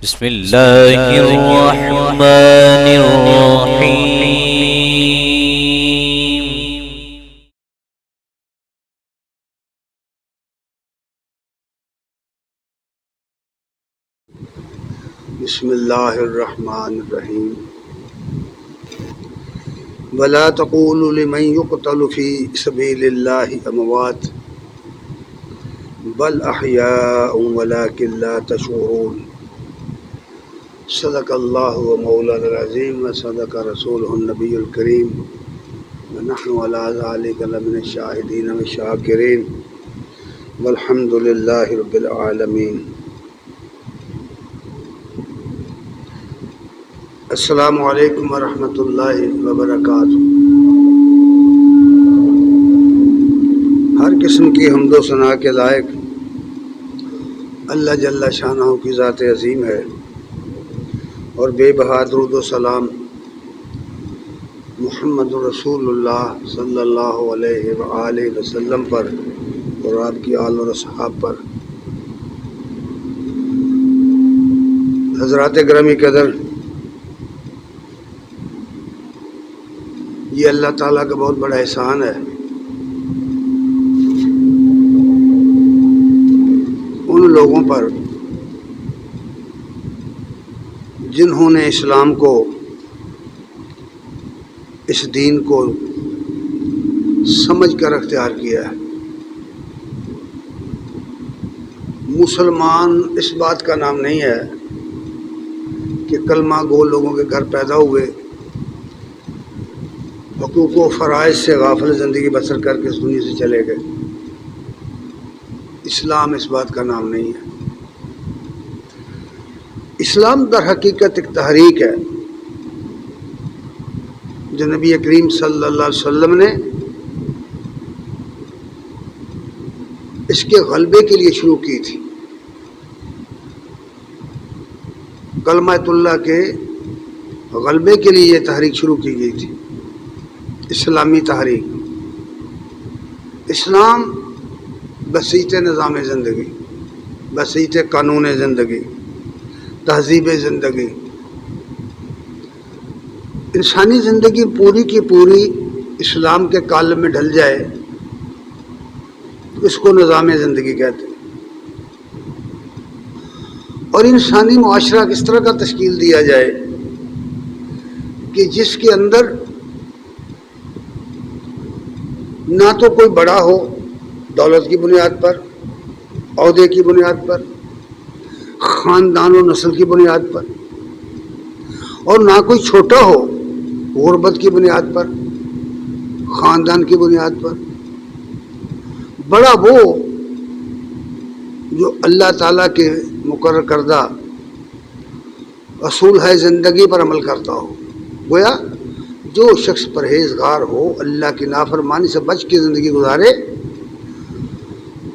بسم اللہ الرحمن الرحیم بسم اللہ الرحمن الرحیم ولا تقولوا لمن يقتل في سبيل الله اموات بل احیاء ولكن لا تشعرون صدق اللہ ومولانا العظیم وصدق رسولہ النبی الکریم ونحن على ذلك لمن الشاہدین والشاکرین والحمد للہ رب العالمین۔ السلام علیکم ورحمۃ اللہ وبرکاتہ۔ ہر قسم کی حمد و ثنا کے لائق اللہ جل شانہ کی ذات عظیم ہے، اور بے بہا درود و سلام محمد رسول اللہ صلی اللہ علیہ وآلہ وسلم پر اور آپ کی آل و اصحاب پر۔ حضرات گرامی قدر، یہ اللہ تعالیٰ کا بہت بڑا احسان ہے ان لوگوں پر جنہوں نے اسلام کو، اس دین کو سمجھ کر اختیار کیا ہے۔ مسلمان اس بات کا نام نہیں ہے کہ کلمہ گو لوگوں کے گھر پیدا ہوئے، حقوق و فرائض سے غافل زندگی بسر کر کے اس دنیا سے چلے گئے۔ اسلام اس بات کا نام نہیں ہے۔ اسلام در حقیقت ایک تحریک ہے جو نبی کریم صلی اللہ علیہ وسلم نے اس کے غلبے کے لیے شروع کی تھی۔ کلمہ اللہ کے غلبے کے لیے یہ تحریک شروع کی گئی تھی، اسلامی تحریک۔ اسلام بسیط نظام زندگی، بسیط قانون زندگی، تہذیب زندگی، انسانی زندگی پوری کی پوری اسلام کے قالب میں ڈھل جائے تو اس کو نظام زندگی کہتے ہیں۔ اور انسانی معاشرہ کس طرح کا تشکیل دیا جائے کہ جس کے اندر نہ تو کوئی بڑا ہو دولت کی بنیاد پر، عہدے کی بنیاد پر، خاندان و نسل کی بنیاد پر، اور نہ کوئی چھوٹا ہو غربت کی بنیاد پر، خاندان کی بنیاد پر۔ بڑا وہ جو اللہ تعالیٰ کے مقرر کردہ اصول ہے زندگی پر عمل کرتا ہو۔ گویا جو شخص پرہیزگار ہو، اللہ کی نافرمانی سے بچ کے زندگی گزارے،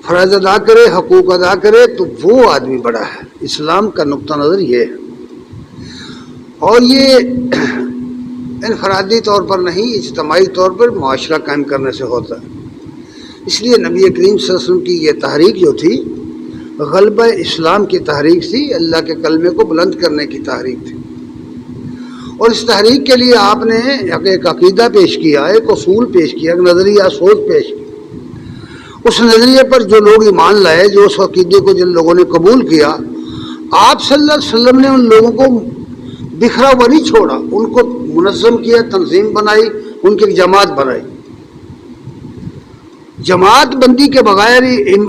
فرائض ادا کرے، حقوق ادا کرے، تو وہ آدمی بڑا ہے۔ اسلام کا نقطہ نظر یہ ہے، اور یہ انفرادی طور پر نہیں، اجتماعی طور پر معاشرہ قائم کرنے سے ہوتا ہے۔ اس لیے نبی کریم صلی اللہ علیہ وسلم کی یہ تحریک جو تھی، غلبہ اسلام کی تحریک تھی، اللہ کے کلمے کو بلند کرنے کی تحریک تھی۔ اور اس تحریک کے لیے آپ نے ایک عقیدہ پیش کیا، ایک اصول پیش کیا، ایک نظریہ سوچ پیش کی۔ اس نظریے پر جو لوگ ایمان لائے، جو اس عقیدے کو جن لوگوں نے قبول کیا، آپ صلی اللہ علیہ وسلم نے ان لوگوں کو بکھرا ہوا نہیں چھوڑا، ان کو منظم کیا، تنظیم بنائی، ان کی ایک جماعت بنائی۔ جماعت بندی کے بغیر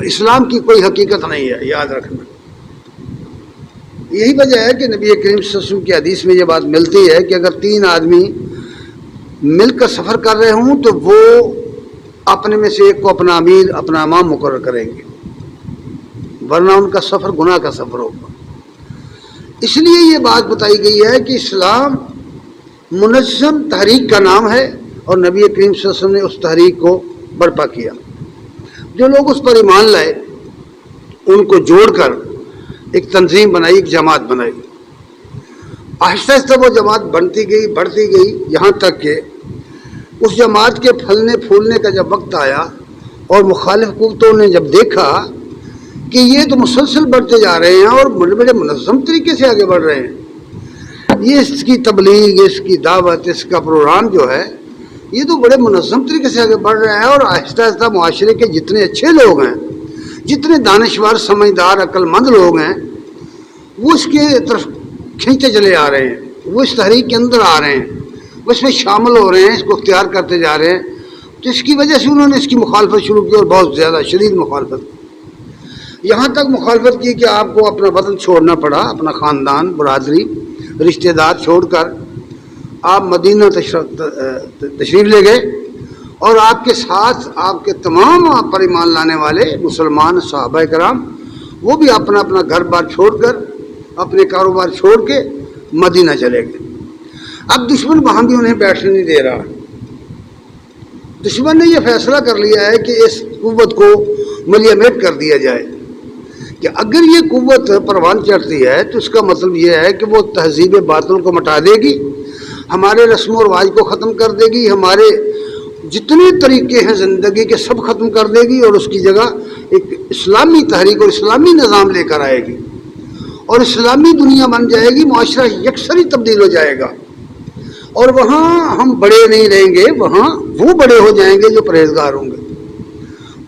اسلام کی کوئی حقیقت نہیں ہے، یاد رکھنا۔ یہی وجہ ہے کہ نبی کریم صلی اللہ علیہ وسلم کی حدیث میں یہ بات ملتی ہے کہ اگر 3 آدمی مل کر سفر کر رہے ہوں تو وہ اپنے میں سے ایک کو اپنا امیر، اپنا امام مقرر کریں گے، ورنہ ان کا سفر گناہ کا سفر ہوگا۔ اس لیے یہ بات بتائی گئی ہے کہ اسلام منظم تحریک کا نام ہے، اور نبی کریم صلی اللہ علیہ وسلم نے اس تحریک کو برپا کیا۔ جو لوگ اس پر ایمان لائے، ان کو جوڑ کر ایک تنظیم بنائی، ایک جماعت بنائی۔ آہستہ آہستہ وہ جماعت بڑھتی گئی، یہاں تک کہ اس جماعت کے پھلنے پھولنے کا جب وقت آیا اور مخالف قوتوں نے جب دیکھا کہ یہ تو مسلسل بڑھتے جا رہے ہیں اور بڑے بڑے منظم طریقے سے آگے بڑھ رہے ہیں. یہ اس کی تبلیغ، اس کی دعوت، اس کا پروگرام جو ہے یہ تو بڑے منظم طریقے سے آگے بڑھ رہا ہے. اور آہستہ آہستہ معاشرے کے جتنے اچھے لوگ ہیں، جتنے دانشور، سمجھدار، عقل مند لوگ ہیں، وہ اس کے طرف کھینچتے چلے آ رہے ہیں، وہ اس تحریک کے اندر آ رہے ہیں، وہ اس میں شامل ہو رہے ہیں، اس کو اختیار کرتے جا رہے ہیں. تو اس کی وجہ سے انہوں نے اس کی مخالفت شروع کی، اور بہت زیادہ شدید مخالفت. یہاں تک مخالفت کی کہ آپ کو اپنا وطن چھوڑنا پڑا، اپنا خاندان، برادری، رشتہ دار چھوڑ کر آپ مدینہ تشریف لے گئے، اور آپ کے ساتھ آپ کے تمام آپ پر ایمان لانے والے مسلمان صحابہ کرام وہ بھی اپنا اپنا گھر بار چھوڑ کر، اپنے کاروبار چھوڑ کے مدینہ چلے گئے. اب دشمن وہاں بھی انہیں بیٹھنے نہیں دے رہا. دشمن نے یہ فیصلہ کر لیا ہے کہ اس قوت کو ملیمیٹ کر دیا جائے، کہ اگر یہ قوت پروان چڑھتی ہے تو اس کا مطلب یہ ہے کہ وہ تہذیب باطل کو مٹا دے گی، ہمارے رسم و رواج کو ختم کر دے گی، ہمارے جتنے طریقے ہیں زندگی کے سب ختم کر دے گی، اور اس کی جگہ ایک اسلامی تحریک اور اسلامی نظام لے کر آئے گی، اور اسلامی دنیا بن جائے گی، معاشرہ یکسری تبدیل ہو جائے گا. اور وہاں ہم بڑے نہیں رہیں گے، وہاں وہ بڑے ہو جائیں گے جو پرہیزگار ہوں گے.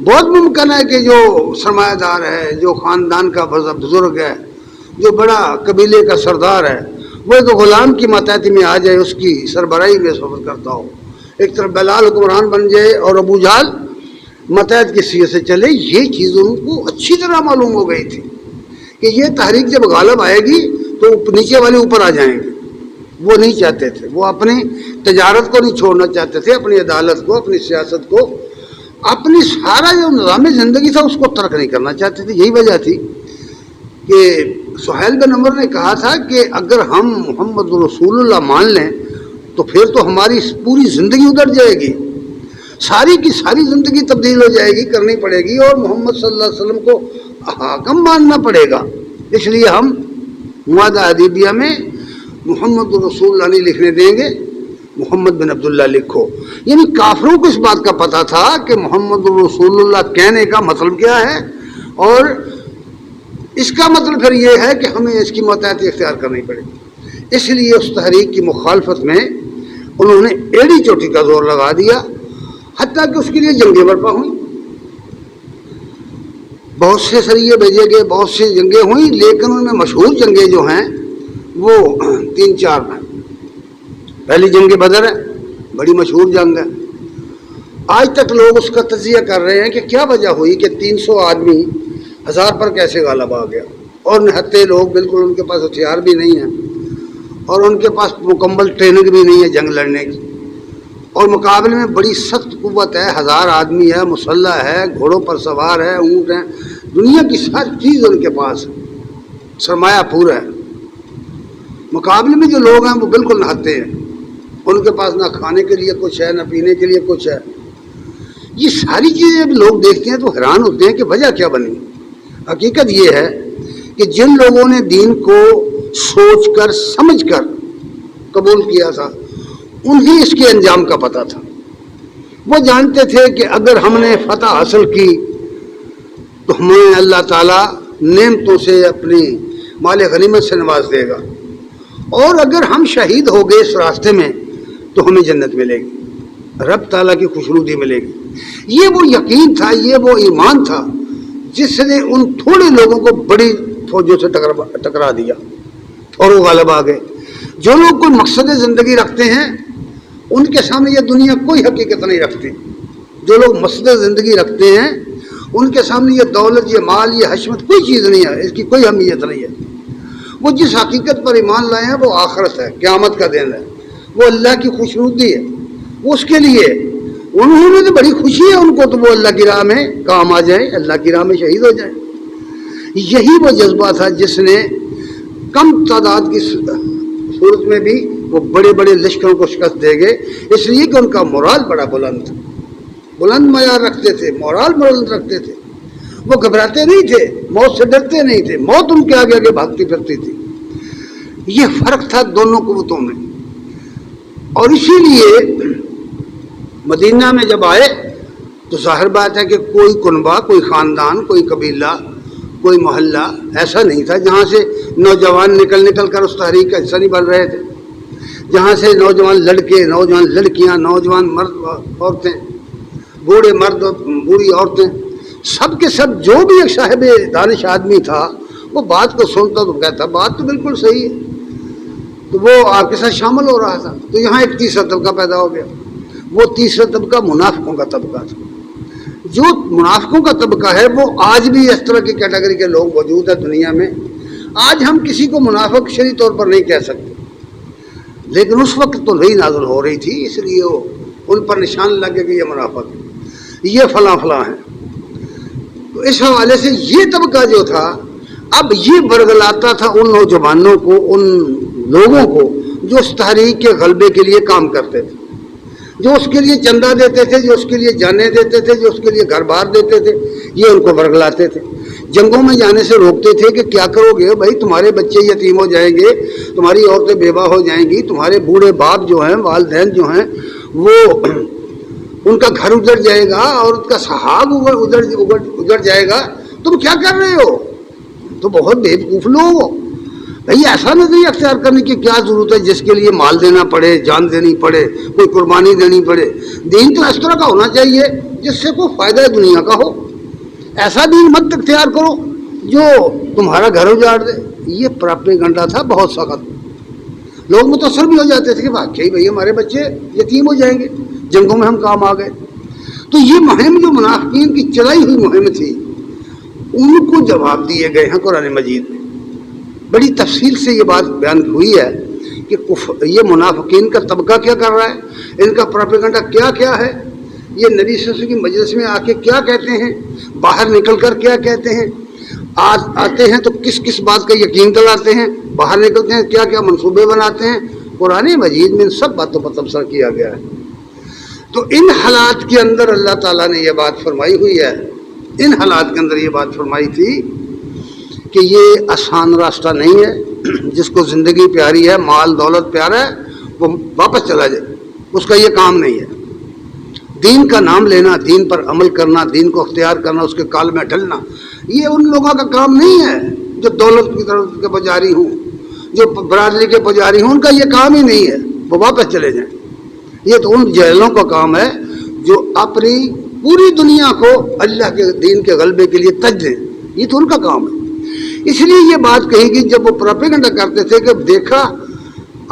بہت ممکن ہے کہ جو سرمایہ دار ہے، جو خاندان کا بزرگ ہے، جو بڑا قبیلے کا سردار ہے، وہ ایک غلام کی ماتحت میں آ جائے، اس کی سربراہی میں سفر کرتا ہو. ایک طرف بلال حکمران بن جائے اور ابو جہل ماتحت کی سیاست سے چلے. یہ چیز ان کو اچھی طرح معلوم ہو گئی تھی کہ یہ تحریک جب غالب آئے گی تو نیچے والے اوپر آ جائیں گے. وہ نہیں چاہتے تھے، وہ اپنی تجارت کو نہیں چھوڑنا چاہتے تھے، اپنی عدالت کو، اپنی سیاست کو، اپنی سارا جو نظام زندگی تھا اس کو ترک نہیں کرنا چاہتے تھے. یہی وجہ تھی کہ سہیل بن عمر نے کہا تھا کہ اگر ہم محمد رسول اللہ مان لیں تو پھر تو ہماری پوری زندگی ادھر جائے گی، ساری کی ساری زندگی تبدیل ہو جائے گی، کرنی پڑے گی، اور محمد صلی اللہ علیہ وسلم کو حاکم ماننا پڑے گا. اس لیے ہم معاہدہ حدیبیہ میں محمد رسول اللہ نہیں لکھنے دیں گے، محمد بن عبداللہ لکھو. یعنی کافروں کو اس بات کا پتہ تھا کہ محمد رسول اللہ کہنے کا مطلب کیا ہے، اور اس کا مطلب پھر یہ ہے کہ ہمیں اس کی ماتحت اختیار کرنی پڑے گی. اس لیے اس تحریک کی مخالفت میں انہوں نے ایڑی چوٹی کا زور لگا دیا، حتیٰ کہ اس کے لیے جنگیں برپا ہوئیں، بہت سے سریے بھیجے گئے، بہت سی جنگیں ہوئیں، لیکن ان میں مشہور جنگیں جو ہیں وہ 3-4 ہیں. پہلی جنگ بدر ہے، بڑی مشہور جنگ ہے. آج تک لوگ اس کا تجزیہ کر رہے ہیں کہ کیا وجہ ہوئی کہ 300 آدمی 1000 پر کیسے غالب آ گیا، اور نہتے لوگ، بالکل ان کے پاس ہتھیار بھی نہیں ہیں، اور ان کے پاس مکمل ٹریننگ بھی نہیں ہے جنگ لڑنے کی، اور مقابلے میں بڑی سخت قوت ہے، 1000 آدمی ہے، مسلح ہے، گھوڑوں پر سوار ہے، اونٹ ہیں، دنیا کی ساری چیز ان کے پاس ہے، سرمایہ پورا ہے. مقابلے میں جو لوگ ہیں وہ بالکل نہتے ہیں، ان کے پاس نہ کھانے کے لیے کچھ ہے، نہ پینے کے لیے کچھ ہے. یہ ساری چیزیں جب لوگ دیکھتے ہیں تو حیران ہوتے ہیں کہ وجہ کیا بنی. حقیقت یہ ہے کہ جن لوگوں نے دین کو سوچ کر سمجھ کر قبول کیا تھا انہیں اس کے انجام کا پتہ تھا. وہ جانتے تھے کہ اگر ہم نے فتح حاصل کی تو ہمیں اللہ تعالیٰ نعمتوں سے، اپنی مال غنیمت سے نواز دے گا، اور اگر ہم شہید ہو گئے اس راستے میں تو ہمیں جنت ملے گی، رب تعالیٰ کی خوشنودی ملے گی. یہ وہ یقین تھا، یہ وہ ایمان تھا جس نے ان تھوڑے لوگوں کو بڑی فوجوں سے ٹکرا دیا اور وہ غالب آ گئے. جو لوگ کوئی مقصد زندگی رکھتے ہیں ان کے سامنے یہ دنیا کوئی حقیقت نہیں رکھتی. جو لوگ مقصد زندگی رکھتے ہیں ان کے سامنے یہ دولت، یہ مال، یہ حشمت کوئی چیز نہیں ہے، اس کی کوئی اہمیت نہیں ہے. وہ جس حقیقت پر ایمان لائے ہیں وہ آخرت ہے، قیامت کا دن ہے، وہ اللہ کی خوشنودی ہے، وہ اس کے لیے انہوں نے تو بڑی خوشی ہے ان کو تو وہ اللہ کی راہ میں کام آ جائیں، اللہ کی راہ میں شہید ہو جائیں. یہی وہ جذبہ تھا جس نے کم تعداد کی صورت میں بھی وہ بڑے بڑے لشکروں کو شکست دے گئے، اس لیے کہ ان کا مورال بڑا بلند تھا، بلند معیار رکھتے تھے، مورال بلند رکھتے تھے. وہ گھبراتے نہیں تھے، موت سے ڈرتے نہیں تھے، موت ان کے آگے آگے بھاگتی پھرتی تھی. یہ فرق تھا دونوں قوتوں میں. اور اسی لیے مدینہ میں جب آئے تو ظاہر بات ہے کہ کوئی کنبہ، کوئی خاندان، کوئی قبیلہ کوئی محلہ ایسا نہیں تھا جہاں سے نوجوان نکل کر اس تحریک کا حصہ نہیں بن رہے تھے، جہاں سے نوجوان لڑکے، نوجوان لڑکیاں، نوجوان مرد عورتیں، بوڑھے مرد اور بوڑھی عورتیں، سب کے سب جو بھی ایک صاحب دانش آدمی تھا وہ بات کو سنتا تو کہتا بات تو بالکل صحیح ہے، تو وہ آپ کے ساتھ شامل ہو رہا تھا۔ تو یہاں ایک تیسرا طبقہ پیدا ہو گیا، وہ تیسرا طبقہ منافقوں کا طبقہ تھا۔ جو منافقوں کا طبقہ ہے وہ آج بھی اس طرح کی کیٹیگری کے لوگ موجود ہیں دنیا میں۔ آج ہم کسی کو منافق شرعی طور پر نہیں کہہ سکتے، لیکن اس وقت تو وحی نازل ہو رہی تھی، اس لیے وہ ان پر نشان لگے کہ یہ منافق ہے، یہ فلاں فلاں ہیں۔ تو اس حوالے سے یہ طبقہ جو تھا اب یہ برگلاتا تھا ان نوجوانوں کو، ان لوگوں کو جو اس تحریک کے غلبے کے لیے کام کرتے تھے، جو اس کے لیے چندہ دیتے تھے، جو اس کے لیے جانیں دیتے تھے، جو اس کے لیے گھر بار دیتے تھے، یہ ان کو برگلاتے تھے، جنگوں میں جانے سے روکتے تھے کہ کیا کرو گے بھائی، تمہارے بچے یتیم ہو جائیں گے، تمہاری عورتیں بیوہ ہو جائیں گی، تمہارے بوڑھے باپ جو ہیں، والدین جو ہیں، وہ ان کا گھر اجڑ جائے گا اور ان کا صحاب اجڑ جائے گا، تم کیا کر رہے ہو؟ تو بہت بیوقوف لوگ ہو بھائی، ایسا نظریہ اختیار کرنے کی کیا ضرورت ہے جس کے لیے مال دینا پڑے، جان دینی پڑے، کوئی قربانی دینی پڑے۔ دین تو اس طرح کا ہونا چاہیے جس سے کوئی فائدہ دنیا کا ہو، ایسا دین مت اختیار کرو جو تمہارا گھر اجاڑ دے۔ یہ پراپیگنڈا تھا بہت سخت، لوگ متاثر بھی ہو جاتے تھے کہ واقعی بھائی ہمارے بچے یتیم ہو جائیں گے، جنگوں میں ہم کام آ گئے۔ تو یہ مہم جو منافقین کی چلائی ہوئی مہم تھی، ان کو جواب دیے گئے ہیں قرآن مجید میں۔ بڑی تفصیل سے یہ بات بیان ہوئی ہے کہ یہ منافقین کا طبقہ کیا کر رہا ہے، ان کا پروپیگنڈا کیا کیا ہے، یہ نبی صلی اللہ علیہ وسلم کی مجلس میں آ کے کیا کہتے ہیں، باہر نکل کر کیا کہتے ہیں، آتے ہیں تو کس کس بات کا یقین دلاتے ہیں، باہر نکلتے ہیں کیا کیا منصوبے بناتے ہیں۔ قرآن مجید میں ان سب باتوں پر تبصرہ کیا گیا ہے۔ تو ان حالات کے اندر اللہ تعالیٰ نے یہ بات فرمائی ہوئی ہے، ان حالات کے اندر یہ بات فرمائی تھی کہ یہ آسان راستہ نہیں ہے، جس کو زندگی پیاری ہے، مال دولت پیارا ہے، وہ واپس چلا جائے، اس کا یہ کام نہیں ہے۔ دین کا نام لینا، دین پر عمل کرنا، دین کو اختیار کرنا، اس کے کال میں ڈھلنا، یہ ان لوگوں کا کام نہیں ہے جو دولت کی طرف کے پجاری ہوں، جو برادری کے پجاری ہوں، ان کا یہ کام ہی نہیں ہے، وہ واپس چلے جائیں۔ یہ تو ان جہلوں کا کام ہے جو اپنی پوری دنیا کو اللہ کے دین کے غلبے کے لیے تج دیں، یہ تو ان کا کام ہے۔ اس لیے یہ بات کہی گئی جب وہ پروپیگنڈا کرتے تھے کہ دیکھا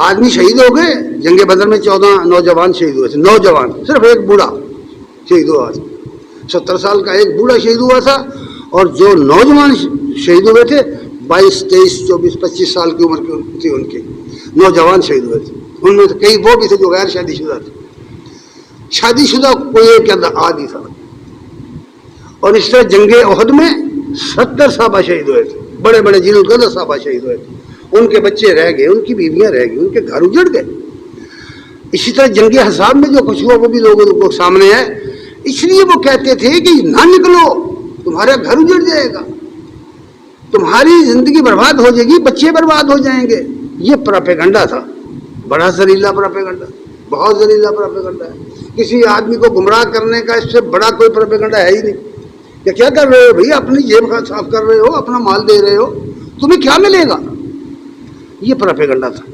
آدمی شہید ہو گئے، جنگ بدر میں 14 نوجوان شہید ہوئے تھے، نوجوان، صرف ایک بوڑھا شہید ہوا تھا، 70 سال کا ایک بوڑھا شہید ہوا تھا، اور جو نوجوان شہید ہوئے تھے 22 23 24 25 سال کی عمر کی تھی، ان کے نوجوان شہید ہوئے تھے، ان میں کئی وہ بھی تھے جو غیر شادی شدہ تھے، شادی شدہ کوئی ایک آدمی تھا۔ اور اس طرح جنگ احد میں 70 صحابہ شہید ہوئے تھے، بڑے بڑے جنہوں کے صحابہ شہید ہوئے تھے، ان کے بچے رہ گئے، ان کی بیویاں رہ گئی، ان کے گھر اجڑ گئے۔ اسی طرح جنگ احزاب میں جو کچھ ہوا وہ بھی لوگوں کو سامنے ہے، اس لیے وہ کہتے تھے کہ نہ نکلو، تمہارا گھر اجڑ جائے گا، تمہاری زندگی برباد ہو جائے گی، بچے برباد ہو جائیں گے۔ یہ پروپیگنڈا تھا، بڑا زہریلا پروپیگنڈا، بہت زہریلا پروپیگنڈا ہے۔ کسی آدمی کو گمراہ کرنے کا اس سے بڑا کوئی پروپیگنڈا ہے ہی نہیں کہ کیا کر رہے ہو بھائی، اپنی جیب صاف کر رہے ہو، اپنا مال دے رہے ہو، تمہیں کیا ملے گا؟ یہ پروپیگنڈا تھا۔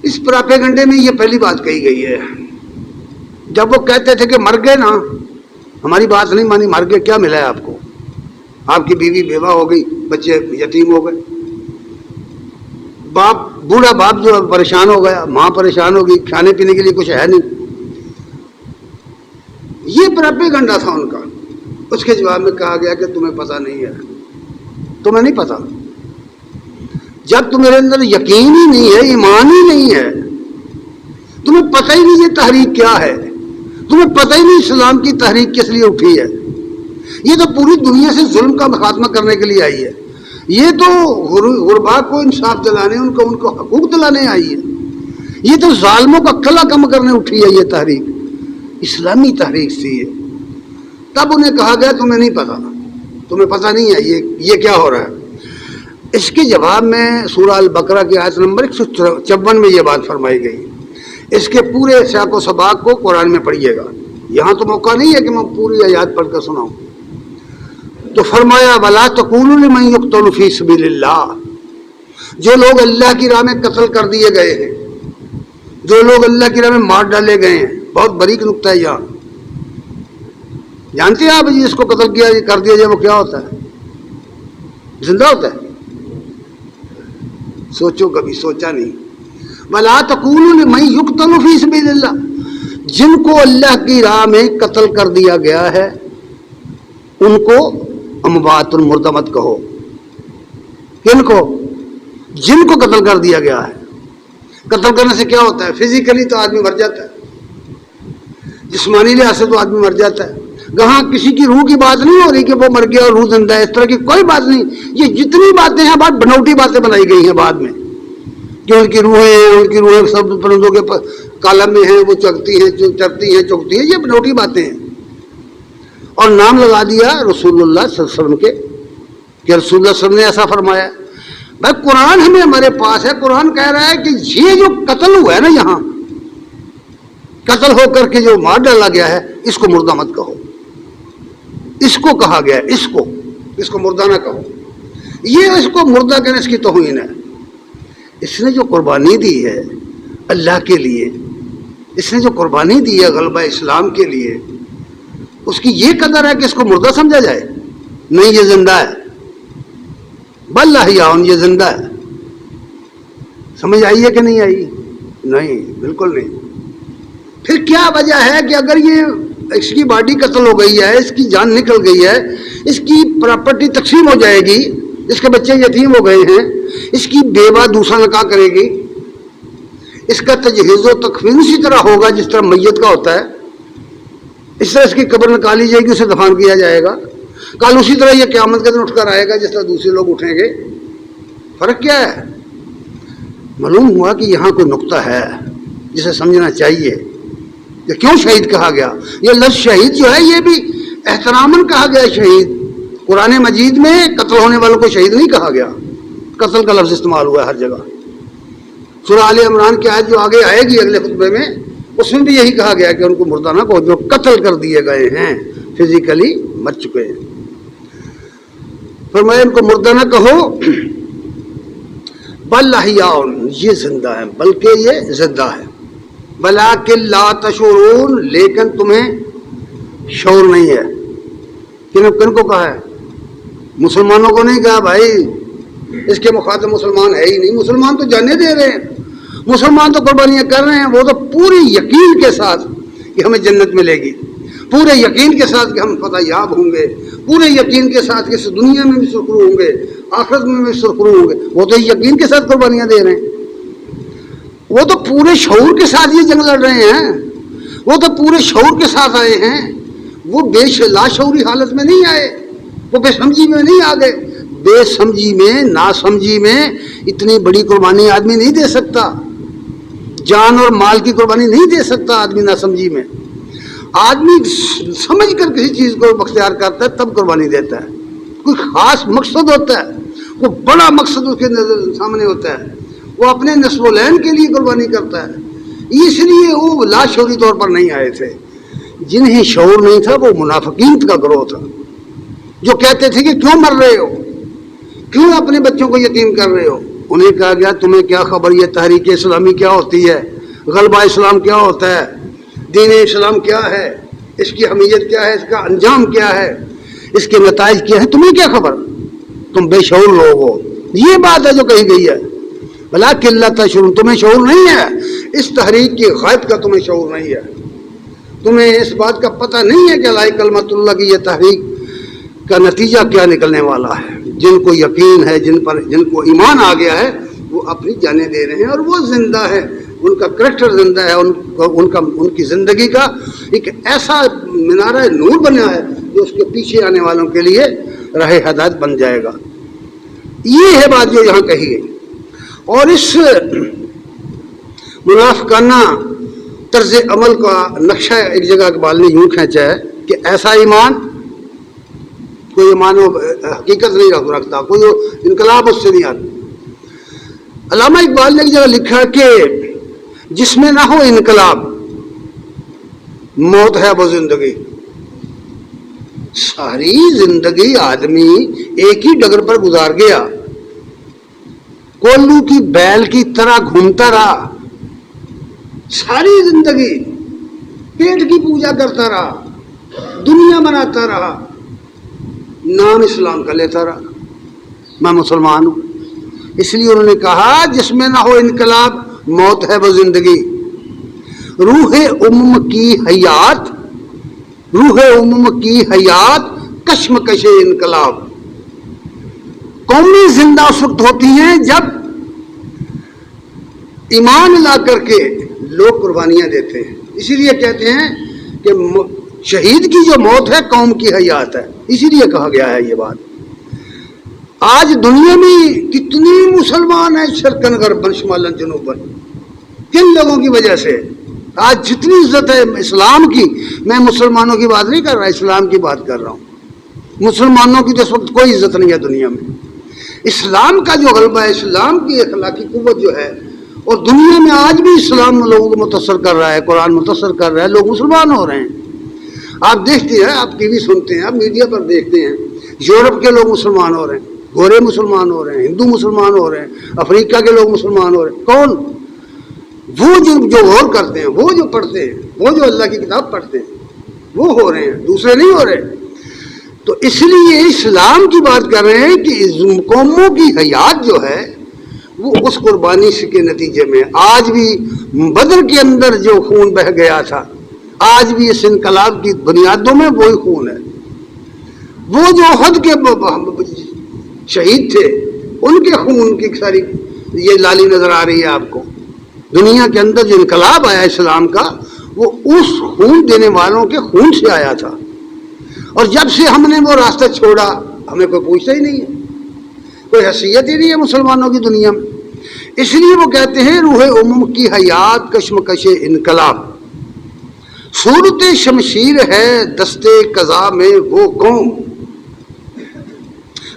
اس پروپیگنڈے میں یہ پہلی بات کہی گئی ہے۔ جب وہ کہتے تھے کہ مر گئے نا، ہماری بات نہیں مانی، مر گئے، کیا ملا ہے آپ کو؟ آپ کی بیوی بیوہ ہو گئی، بچے یتیم ہو گئے، باپ بوڑھا باپ جو پریشان ہو گیا، ماں پریشان ہو گئی، کھانے پینے کے لیے کچھ ہے نہیں۔ یہ پروپیگنڈا تھا ان کا۔ اس کے جواب میں کہا گیا کہ تمہیں پتہ نہیں ہے، تمہیں نہیں پتہ، جب تمہارے اندر یقین ہی نہیں ہے، ایمان ہی نہیں ہے، تمہیں پتہ ہی نہیں یہ تحریک کیا ہے، تمہیں پتہ ہی نہیں اسلام کی تحریک کس لیے اٹھی ہے، یہ تو پوری دنیا سے ظلم کا خاتمہ کرنے کے لیے آئی ہے، یہ تو غربا کو انصاف دلانے، ان کو حقوق دلانے آئی ہے، یہ تو ظالموں کا کلا کم کرنے اٹھی ہے، یہ تحریک اسلامی تحریک تھی یہ۔ تب انہیں کہا گیا تمہیں نہیں پتا، تمہیں پتہ نہیں ہے یہ کیا ہو رہا ہے۔ اس کے جواب میں سورہ البقرہ کی آیت نمبر 154 میں یہ بات فرمائی گئی۔ اس کے پورے سیاق و سباق کو قرآن میں پڑھیے گا، یہاں تو موقع نہیں ہے کہ میں پوری آیات پڑھ کر سناؤں۔ تو فرمایا ولا تقولوا لمن يقتل في سبيل الله، جو لوگ اللہ کی راہ میں قتل کر دیے گئے ہیں، جو لوگ اللہ کی راہ میں مار ڈالے گئے ہیں، بہت باریک نقطہ ہے یہاں. جانتے ہیں آپ جس کو قتل کیا کر دیا جائے وہ کیا ہوتا ہے؟ زندہ ہوتا ہے؟ سوچو، کبھی سوچا نہیں. وَلَا تَقُولُوا لِمَن يُقْتَلُ فِي سَبِيلِ اللَّهِ، جن کو اللہ کی راہ میں قتل کر دیا گیا ہے ان کو اموات مردہ مت کہو. کن کو؟ جن کو قتل کر دیا گیا ہے. قتل کرنے سے کیا ہوتا ہے؟ فزیکلی تو آدمی مر جاتا ہے، جسمانی لحاظ سے تو آدمی مر جاتا ہے. کہاں کسی کی روح کی بات نہیں ہو رہی کہ وہ مر گیا اور روح زندہ ہے، اس طرح کی کوئی بات نہیں. یہ جتنی باتیں ہیں بات بناوٹی باتیں بنائی گئی ہیں بعد میں، کہ ان کی روحیں ہیں، ان کی روحیں سب پرندوں کے کالم میں ہیں، وہ چگتی ہیں، چرتی ہیں، چگتی ہیں. یہ بناوٹی باتیں ہیں. اور نام لگا دیا رسول اللہ صلی اللہ علیہ وسلم کے کہ رسول اللہ صلی اللہ علیہ وسلم نے ایسا فرمایا. بھائی قرآن ہمیں ہمارے پاس ہے، قرآن کہہ رہا ہے کہ یہ جو قتل ہوا ہے نا، یہاں قتل ہو کر کے جو مار ڈالا گیا ہے اس کو مردہ مت کہو. اس کو کہا گیا ہے، اس کو مردہ نہ کہو. یہ اس کو مردہ کہنے اس کی توہین ہے. اس نے جو قربانی دی ہے اللہ کے لیے، اس نے جو قربانی دی ہے غلبہ اسلام کے لیے، اس کی یہ قدر ہے کہ اس کو مردہ سمجھا جائے؟ نہیں، یہ زندہ ہے. بل احیاء، یہ زندہ ہے. سمجھ آئی ہے کہ نہیں آئی؟ نہیں، بالکل نہیں. پھر کیا وجہ ہے کہ اگر یہ اس کی باڈی قتل ہو گئی ہے، اس کی جان نکل گئی ہے، اس کی پراپرٹی تقسیم ہو جائے گی، اس کے بچے یتیم ہو گئے ہیں، اس کی بیوہ دوسرا نکاح کرے گی، اس کا تجہیز و تکفین اسی طرح ہوگا جس طرح میت کا ہوتا ہے، اس طرح اس کی قبر نکالی جائے گی، اسے دفن کیا جائے گا. کل اسی طرح یہ قیامت کے دن اٹھ کر آئے گا جس طرح دوسرے لوگ اٹھیں گے. فرق کیا ہے؟ معلوم ہوا کہ یہاں کوئی نقطہ ہے جسے سمجھنا چاہیے. یہ کیوں شہید کہا گیا؟ یہ لفظ شہید جو ہے یہ بھی احتراماً کہا گیا. شہید قرآن مجید میں قتل ہونے والوں کو شہید نہیں کہا گیا، قتل کا لفظ استعمال ہوا ہے ہر جگہ. سورہ آل عمران کی آیت جو آگے آئے گی اگلے خطبے میں، اس میں بھی یہی کہا گیا کہ ان کو مردہ نہ کہو جو قتل کر دیے گئے ہیں، فزیکلی مر چکے ہیں. فرمایا ان کو مردہ نہ کہو. بل احیاء، یہ زندہ ہے، بلکہ یہ زندہ ہے. ولکن لا تشعرون، لیکن تمہیں شعور نہیں ہے. کن کو کہا ہے؟ مسلمانوں کو نہیں کہا. بھائی اس کے مخاطب مسلمان ہے ہی نہیں. مسلمان تو جانے دے رہے ہیں، مسلمان تو قربانیاں کر رہے ہیں. وہ تو پوری یقین کے ساتھ کہ ہمیں جنت ملے گی، پورے یقین کے ساتھ کہ ہم فتح یاب ہوں گے، پورے یقین کے ساتھ کہ اس دنیا میں بھی سرخرو ہوں گے، آخرت میں بھی سرخرو ہوں گے. وہ تو یقین کے ساتھ قربانیاں دے رہے ہیں. وہ تو پورے شعور کے ساتھ یہ جنگ لڑ رہے ہیں. وہ تو پورے شعور کے ساتھ آئے ہیں. وہ لاشعوری حالت میں نہیں آئے، وہ بے سمجھی میں نہیں آ گئے. بے سمجھی میں، ناسمجھی میں اتنی بڑی قربانی آدمی نہیں دے سکتا. جان اور مال کی قربانی نہیں دے سکتا آدمی ناسمجھی میں. آدمی سمجھ کر کسی چیز کو اختیار کرتا ہے تب قربانی دیتا ہے. کوئی خاص مقصد ہوتا ہے، کوئی بڑا مقصد اس کے سامنے ہوتا ہے، وہ اپنے نسب العین کے لیے قربانی کرتا ہے. اس لیے وہ لاشعوری طور پر نہیں آئے تھے. جنہیں شعور نہیں تھا وہ منافقین کا گروہ تھا، جو کہتے تھے کہ کیوں مر رہے ہو، کیوں اپنے بچوں کو یتیم کر رہے ہو. انہیں کہا گیا تمہیں کیا خبر یہ تحریک اسلامی کیا ہوتی ہے، غلبہ اسلام کیا ہوتا ہے، دین اسلام کیا ہے، اس کی اہمیت کیا ہے، اس کا انجام کیا ہے، اس کے نتائج کیا ہے، تمہیں کیا خبر، تم بے شعور لوگ ہو. یہ بات ہے جو کہی گئی ہے. ولکن لا تشعرون، تمہیں شعور نہیں ہے، اس تحریک کی غائب کا تمہیں شعور نہیں ہے. تمہیں اس بات کا پتہ نہیں ہے کہ علیہ کلمۃ اللہ کی یہ تحریک کا نتیجہ کیا نکلنے والا ہے. جن کو یقین ہے، جن کو ایمان آ گیا ہے، وہ اپنی جانیں دے رہے ہیں اور وہ زندہ ہے. ان کا کریکٹر زندہ ہے، ان کی زندگی کا ایک ایسا مینارہ نور بنا ہے جو اس کے پیچھے آنے والوں کے لیے راہ ہدایت بن جائے گا. یہ ہے بات جو یہاں کہی گئی. اور اس منافقانہ طرز عمل کا نقشہ ایک جگہ اقبال نے یوں کھینچا ہے کہ ایسا ایمان کوئی ایمان و حقیقت نہیں رکھتا، کوئی انقلاب اس سے نہیں آتا. علامہ اقبال نے ایک جگہ لکھا کہ جس میں نہ ہو انقلاب موت ہے وہ زندگی. ساری زندگی آدمی ایک ہی ڈگر پر گزار گیا، کولو کی بیل کی طرح گھومتا رہا، ساری زندگی پیٹ کی پوجا کرتا رہا، دنیا مناتا رہا، نام اسلام کا لیتا رہا، میں مسلمان ہوں۔ اس لیے انہوں نے کہا جس میں نہ ہو انقلاب موت ہے وہ زندگی، روح امم کی حیات، روح امم کی حیات کشمکش انقلاب۔ قومیں زندہ اس وقت ہوتی ہیں جب ایمان لا کر کے لوگ قربانیاں دیتے ہیں۔ اسی لیے کہتے ہیں کہ شہید کی جو موت ہے قوم کی حیات ہے، اسی لیے کہا گیا ہے یہ بات۔ آج دنیا میں کتنی مسلمان ہیں شرقاً غرباً شمالاً جنوباً، کن لوگوں کی وجہ سے آج جتنی عزت ہے اسلام کی، میں مسلمانوں کی بات نہیں کر رہا، اسلام کی بات کر رہا ہوں۔ مسلمانوں کی تو اس وقت کوئی عزت نہیں ہے دنیا میں۔ اسلام کا جو غلبہ ہے، اسلام کی اخلاقی قوت جو ہے، اور دنیا میں آج بھی اسلام لوگوں کو متاثر کر رہا ہے، قرآن متاثر کر رہا ہے، لوگ مسلمان ہو رہے ہیں۔ آپ دیکھتے ہیں، آپ ٹی وی سنتے ہیں، آپ میڈیا پر دیکھتے ہیں، یورپ کے لوگ مسلمان ہو رہے ہیں، گورے مسلمان ہو رہے ہیں، ہندو مسلمان ہو رہے ہیں، افریقہ کے لوگ مسلمان ہو رہے ہیں۔ کون؟ وہ جو غور کرتے ہیں، وہ جو پڑھتے ہیں، وہ جو اللہ کی کتاب پڑھتے ہیں، وہ ہو رہے ہیں، دوسرے نہیں ہو رہے۔ تو اس لیے اسلام کی بات کر رہے ہیں کہ قوموں کی حیات جو ہے وہ اس قربانی کے نتیجے میں آج بھی بدر کے اندر جو خون بہہ گیا تھا، آج بھی اس انقلاب کی بنیادوں میں وہی خون ہے۔ وہ جو احد کے شہید تھے ان کے خون کی ساری یہ لالی نظر آ رہی ہے آپ کو۔ دنیا کے اندر جو انقلاب آیا اسلام کا، وہ اس خون دینے والوں کے خون سے آیا تھا، اور جب سے ہم نے وہ راستہ چھوڑا ہمیں کوئی پوچھتا ہی نہیں ہے، کوئی حیثیت ہی نہیں ہے مسلمانوں کی دنیا میں۔ اس لیے وہ کہتے ہیں روح امم کی حیات کشمکش انقلاب، صورت شمشیر ہے دستے قضا میں وہ قوم،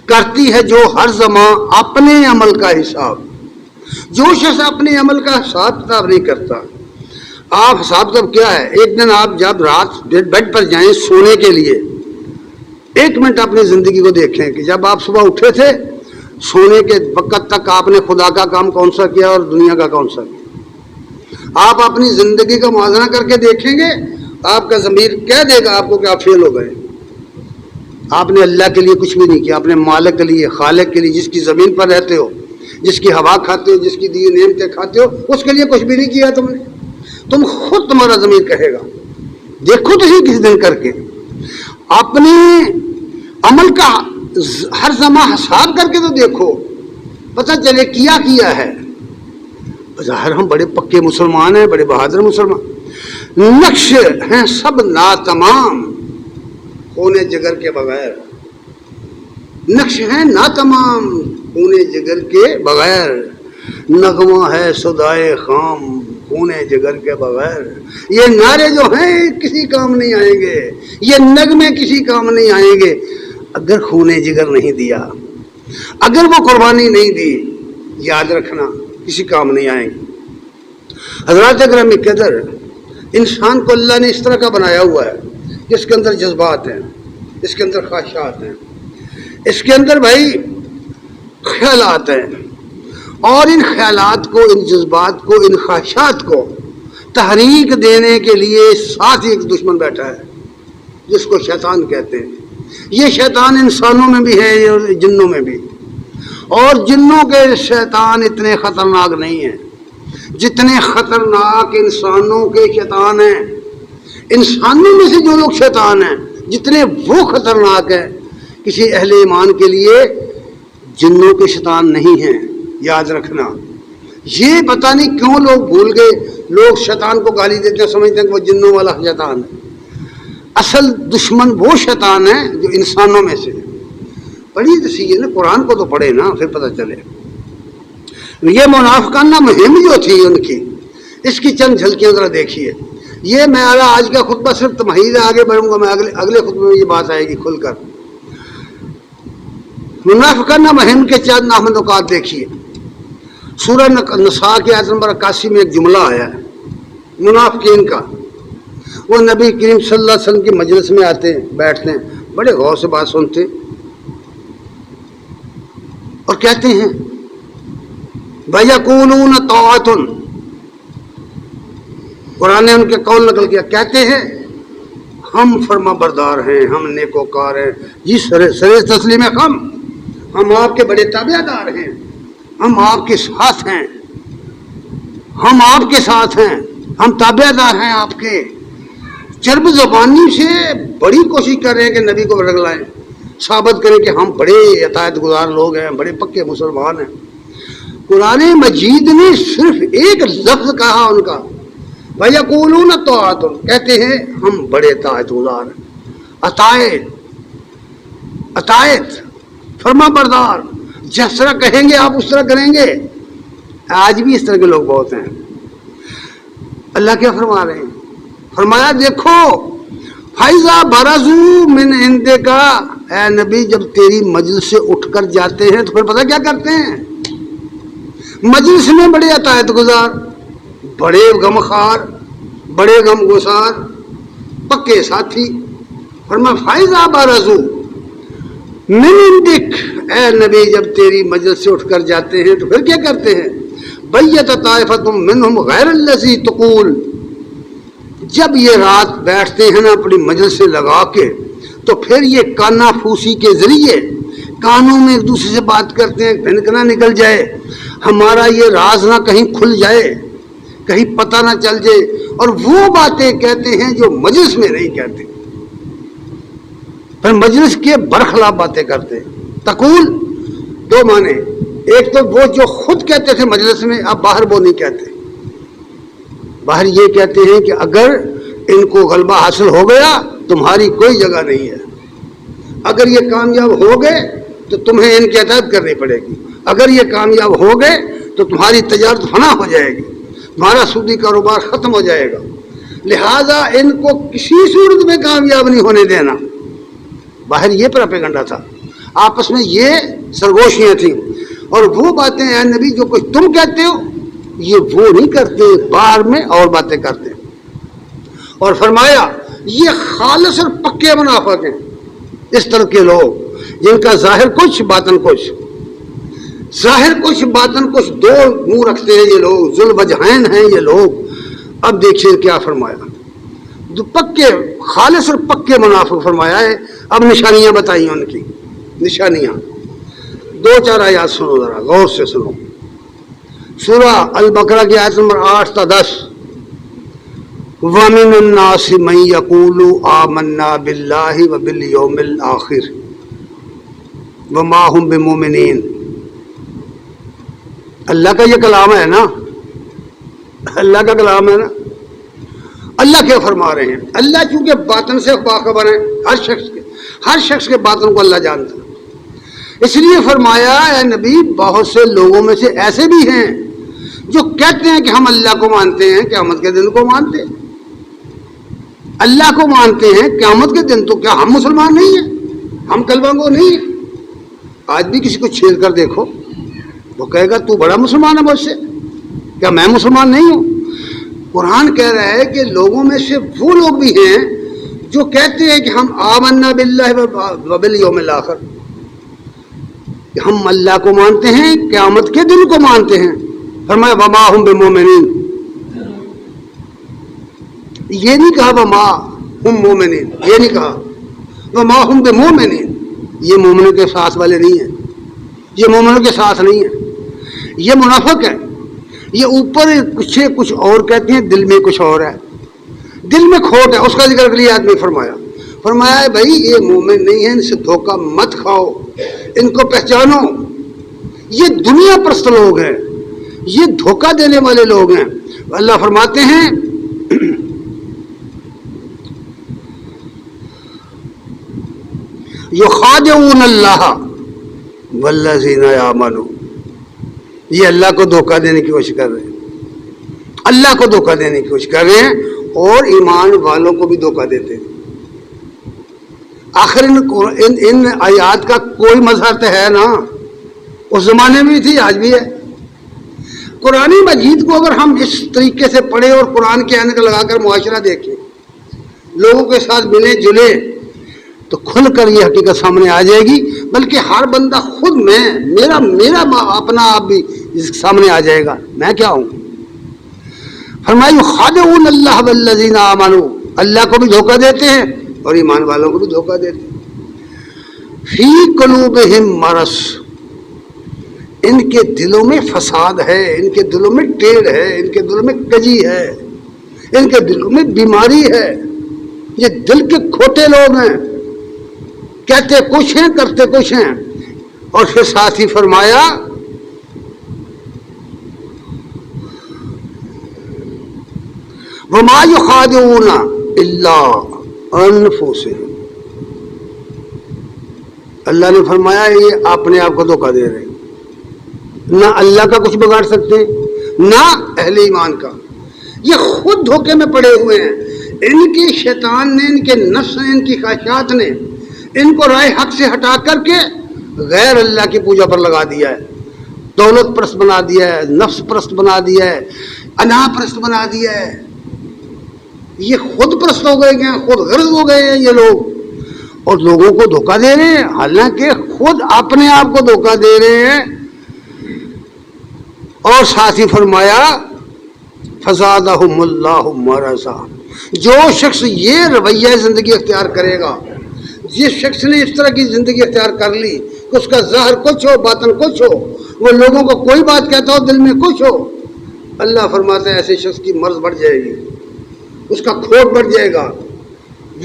کرتی ہے جو ہر زمان اپنے عمل کا حساب۔ جو شخص اپنے عمل کا حساب کتاب نہیں کرتا، آپ حساب کتاب کیا ہے؟ ایک دن آپ جب رات بیڈ پر جائیں سونے کے لیے، ایک منٹ اپنی زندگی کو دیکھیں کہ جب آپ صبح اٹھے تھے سونے کے وقت تک آپ نے خدا کا کام کون سا کیا اور دنیا کا کون سا کیا۔ آپ اپنی زندگی کا موازنہ کر کے دیکھیں گے، آپ کا ضمیر کہہ دے گا آپ کو کہ آپ فیل ہو گئے۔ آپ نے اللہ کے لیے کچھ بھی نہیں کیا، اپنے مالک کے لیے، خالق کے لیے، جس کی زمین پر رہتے ہو، جس کی ہوا کھاتے ہو، جس کی دی نعمتیں کھاتے ہو، اس کے لیے کچھ بھی نہیں کیا تم نے۔ تم خود تمہارا ضمیر کہے گا، دیکھو تو ہی کسی دن کر کے اپنے عمل کا ہر زمان حساب کر کے تو دیکھو، پتہ چلے کیا ہے۔ ظاہر ہم بڑے پکے مسلمان ہیں، بڑے بہادر مسلمان، نقش ہیں سب ناتمام ہونے جگر کے بغیر، نقش ہیں ناتمام ہونے جگر کے بغیر، نغمہ ہے صدائے خام ہونے جگر کے بغیر۔ یہ نعرے جو ہیں کسی کام نہیں آئیں گے، یہ نغمے کسی کام نہیں آئیں گے اگر خون جگر نہیں دیا، اگر وہ قربانی نہیں دی، یاد رکھنا کسی کام نہیں آئیں گے۔ حضرات اکرام قدر، انسان کو اللہ نے اس طرح کا بنایا ہوا ہے جس کے اندر جذبات ہیں، اس کے اندر خواہشات ہیں، اس کے اندر بھائی خیالات ہیں، اور ان خیالات کو، ان جذبات کو، ان خواہشات کو تحریک دینے کے لیے ساتھ ہی ایک دشمن بیٹھا ہے جس کو شیطان کہتے ہیں۔ یہ شیطان انسانوں میں بھی ہے اور جنوں میں بھی، اور جنوں کے شیطان اتنے خطرناک نہیں ہیں جتنے خطرناک انسانوں کے شیطان ہیں۔ انسانوں میں سے جو لوگ شیطان ہیں جتنے وہ خطرناک ہیں، کسی اہل ایمان کے لیے جنوں کے شیطان نہیں ہیں، یاد رکھنا۔ یہ پتہ نہیں کیوں لوگ بھول گئے، لوگ شیطان کو گالی دیتے ہیں، سمجھتے ہیں کہ وہ جنوں والا شیطان ہے۔ اصل دشمن وہ شیطان ہے جو انسانوں میں سے ہے۔ پڑھی تو سی ہے نا، قرآن کو تو پڑھے نا، پھر پتہ چلے۔ یہ منافقانہ مہم جو تھی ان کی، اس کی چند جھلکیاں ذرا دیکھیے۔ یہ میں آج کا خطبہ صرف تمہید ہے، آگے بڑھوں گا میں، اگلے خطبے میں یہ بات آئے گی کھل کر۔ منافقانہ مہم کے چند اہم نکات دیکھیے۔ سورہ نساء کے آیت نمبر 81 میں ایک جملہ آیا ہے منافقین کا۔ وہ نبی کریم صلی اللہ علیہ وسلم کی مجلس میں آتے ہیں، بیٹھتے ہیں، بڑے غور سے بات سنتے اور کہتے ہیں وَيَقُولُونَ طَاعَةٌ، قرآن نے ان کے قول نقل کیا، کہتے ہیں ہم فرما بردار ہیں، ہم نیکوکار ہیں، یہ سر تسلیم ہم آپ کے بڑے تابع دار ہیں، ہم آپ کے ساتھ ہیں، ہم آپ کے ساتھ ہیں، ہم تابع دار ہیں آپ کے۔ چرب زبانی سے بڑی کوشش کر رہے ہیں کہ نبی کو رگلائیں، ثابت کریں کہ ہم بڑے اطاعت گزار لوگ ہیں، بڑے پکے مسلمان ہیں۔ قرآن مجید نے صرف ایک لفظ کہا ان کا، وَيَقُولُونَ طَاعَةٌ، کہتے ہیں ہم بڑے اطاعت گزار ہیں، اطاعت فرما بردار، جس طرح کہیں گے آپ اس طرح کریں گے۔ آج بھی اس طرح کے لوگ بہت ہیں۔ اللہ کیا فرما رہے ہیں؟ فرمایا دیکھو فَإِذَا بَرَزُوا مِنْ عِنْدِكَ، اے نبی جب تیری مجلس سے اٹھ کر جاتے ہیں تو پھر پتہ کیا کرتے ہیں؟ مجلس میں بڑے اطاعت گزار، بڑے غمخوار، بڑے غم گسار، پکے ساتھی۔ فرمایا فَإِذَا بَرَزُوا مِنْ عِنْدِكَ، اے نبی جب تیری مجلس سے اٹھ کر جاتے ہیں تو پھر کیا کرتے ہیں؟ بَيَّتَ طَائِفَةٌ مِّنْهُمْ غَيْرَ الَّذِي تَقُولُ، جب یہ رات بیٹھتے ہیں نا اپنی مجلس سے لگا کے تو پھر یہ کانا پھوسی کے ذریعے کانوں میں ایک دوسرے سے بات کرتے ہیں، بھنک نہ نکل جائے، ہمارا یہ راز نہ کہیں کھل جائے، کہیں پتہ نہ چل جائے، اور وہ باتیں کہتے ہیں جو مجلس میں نہیں کہتے، پھر مجلس کے برخلاف باتیں کرتے ہیں۔ تقول دو معنی، ایک تو وہ جو خود کہتے تھے مجلس میں، اب باہر وہ نہیں کہتے، باہر یہ کہتے ہیں کہ اگر ان کو غلبہ حاصل ہو گیا تمہاری کوئی جگہ نہیں ہے، اگر یہ کامیاب ہو گئے تو تمہیں ان کی اطاعت کرنی پڑے گی، اگر یہ کامیاب ہو گئے تو تمہاری تجارت فنا ہو جائے گی، تمہارا سودی کاروبار ختم ہو جائے گا، لہذا ان کو کسی صورت میں کامیاب نہیں ہونے دینا۔ باہر یہ پروپیگنڈا تھا، آپس میں یہ سرگوشیاں تھیں، اور وہ باتیں اے نبی جو کچھ تم کہتے ہو یہ وہ نہیں کرتے، باہر میں اور باتیں کرتے ہیں۔ اور فرمایا یہ خالص اور پکے منافق ہیں، اس طرح کے لوگ جن کا ظاہر کچھ باطن کچھ، ظاہر کچھ باطن کچھ، دو منہ رکھتے ہیں یہ لوگ، ذو الوجہین ہیں یہ لوگ۔ اب دیکھیے کیا فرمایا، جو پکے خالص اور پکے منافق فرمایا ہے۔ اب نشانیاں بتائیں ان کی، نشانیاں دو چار آیات سنو، ذرا غور سے سنو۔ سورہ البقرہ کی آیت نمبر 8 تا 10، وَمِنَ النَّاسِ مَن يَقُولُ آمَنَّا بِاللَّهِ وَبِالْيَوْمِ الْآخِرِ وَمَا هُمْ بِمُؤْمِنِينَ۔ اللہ کا یہ کلام ہے نا، اللہ کا کلام ہے نا۔ اللہ کیا فرما رہے ہیں؟ اللہ چونکہ باطن سے باخبر ہے، ہر شخص کے باطن کو اللہ جانتا ہے، اس لیے فرمایا اے نبی بہت سے لوگوں میں سے ایسے بھی ہیں جو کہتے ہیں کہ ہم اللہ کو مانتے ہیں، قیامت کے دن کو مانتے ہیں، اللہ کو مانتے ہیں، قیامت کے دن، تو کیا ہم مسلمان نہیں ہیں؟ ہم کلمہ گو نہیں ہیں؟ آج بھی کسی کو چھیڑ کر دیکھو، وہ کہے گا تو بڑا مسلمان ہے مجھ سے، کیا میں مسلمان نہیں ہوں؟ قرآن کہہ رہا ہے کہ لوگوں میں سے وہ لوگ بھی ہیں جو کہتے ہیں کہ ہم آمنا باللہ وبالیوم الآخر، کہ ہم اللہ کو مانتے ہیں، قیامت کے دن کو مانتے ہیں۔ فرمایا وما ہم بمومنین، یہ نہیں کہا وما ہم مومنین، یہ نہیں کہا وما ہم بمومنین، یہ مومنوں کے ساتھ والے نہیں ہیں، یہ مومنوں کے ساتھ نہیں ہیں، یہ منافق ہے، یہ اوپر کچھ اور کہتے ہیں، دل میں کچھ اور ہے، دل میں کھوٹ ہے، اس کا ذکر اگلی آیت میں فرمایا ہے بھائی یہ مومن نہیں ہے، ان سے دھوکہ مت کھاؤ، ان کو پہچانو، یہ دنیا پرست لوگ ہیں، یہ دھوکہ دینے والے لوگ ہیں۔ اللہ فرماتے ہیں یخادعون اللہ والذین آمنوا، یہ اللہ کو دھوکہ دینے کی کوشش کر رہے ہیں، اللہ کو دھوکہ دینے کی کوشش کر رہے ہیں، اور ایمان والوں کو بھی دھوکہ دیتے ہیں۔ آخر ان آیات کا کوئی مظہر تو ہے نا، اس زمانے میں بھی تھی، آج بھی ہے۔ قرآن مجید کو اگر ہم اس طریقے سے پڑھیں اور قرآن کے آنے کا لگا کر معاشرہ دیکھیں، لوگوں کے ساتھ ملیں جلیں، تو کھل کر یہ حقیقت سامنے آ جائے گی، بلکہ ہر بندہ خود میرا اپنا آپ بھی سامنے آ جائے گا، میں کیا ہوں۔ فرمایا یخادعون اللہ والذین آمنوا، اللہ کو بھی دھوکہ دیتے ہیں اور ایمان والوں کو بھی دھوکہ دیتے ہیں۔ فی قلوبہم مرض، ان کے دلوں میں فساد ہے، ان کے دلوں میں ٹیڑھ ہے، ان کے دلوں میں کجی ہے، ان کے دلوں میں بیماری ہے۔ یہ دل کے کھوٹے لوگ ہیں، کہتے کچھ ہیں کرتے کچھ ہیں۔ اور پھر ساتھ ہی فرمایا وَمَا يُخَادِعُونَ إِلَّا أَنفُسَهُم، اللہ نے فرمایا یہ اپنے آپ کو دھوکہ دے رہے ہیں، نہ اللہ کا کچھ بگاڑ سکتے نہ اہل ایمان کا، یہ خود دھوکے میں پڑے ہوئے ہیں۔ ان کے شیطان نے، ان کے نفس نے، ان کی خواہشات نے ان کو رائے حق سے ہٹا کر کے غیر اللہ کی پوجا پر لگا دیا ہے، دولت پرست بنا دیا ہے، نفس پرست بنا دیا ہے، انا پرست بنا دیا ہے۔ یہ خود پرست ہو گئے ہیں، خود غرض ہو گئے ہیں یہ لوگ، اور لوگوں کو دھوکہ دے رہے ہیں، حالانکہ خود اپنے آپ کو دھوکہ دے رہے ہیں۔ اور ساتھ ہی فرمایا فزادہم اللہ مرضا، جو شخص یہ رویہ زندگی اختیار کرے گا، جس شخص نے اس طرح کی زندگی اختیار کر لی کہ اس کا ظاہر کچھ ہو باطن کچھ ہو، وہ لوگوں کو کوئی بات کہتا ہو دل میں کچھ ہو، اللہ فرماتا ہے ایسے شخص کی مرض بڑھ جائے گی، اس کا کھوٹ بڑھ جائے گا،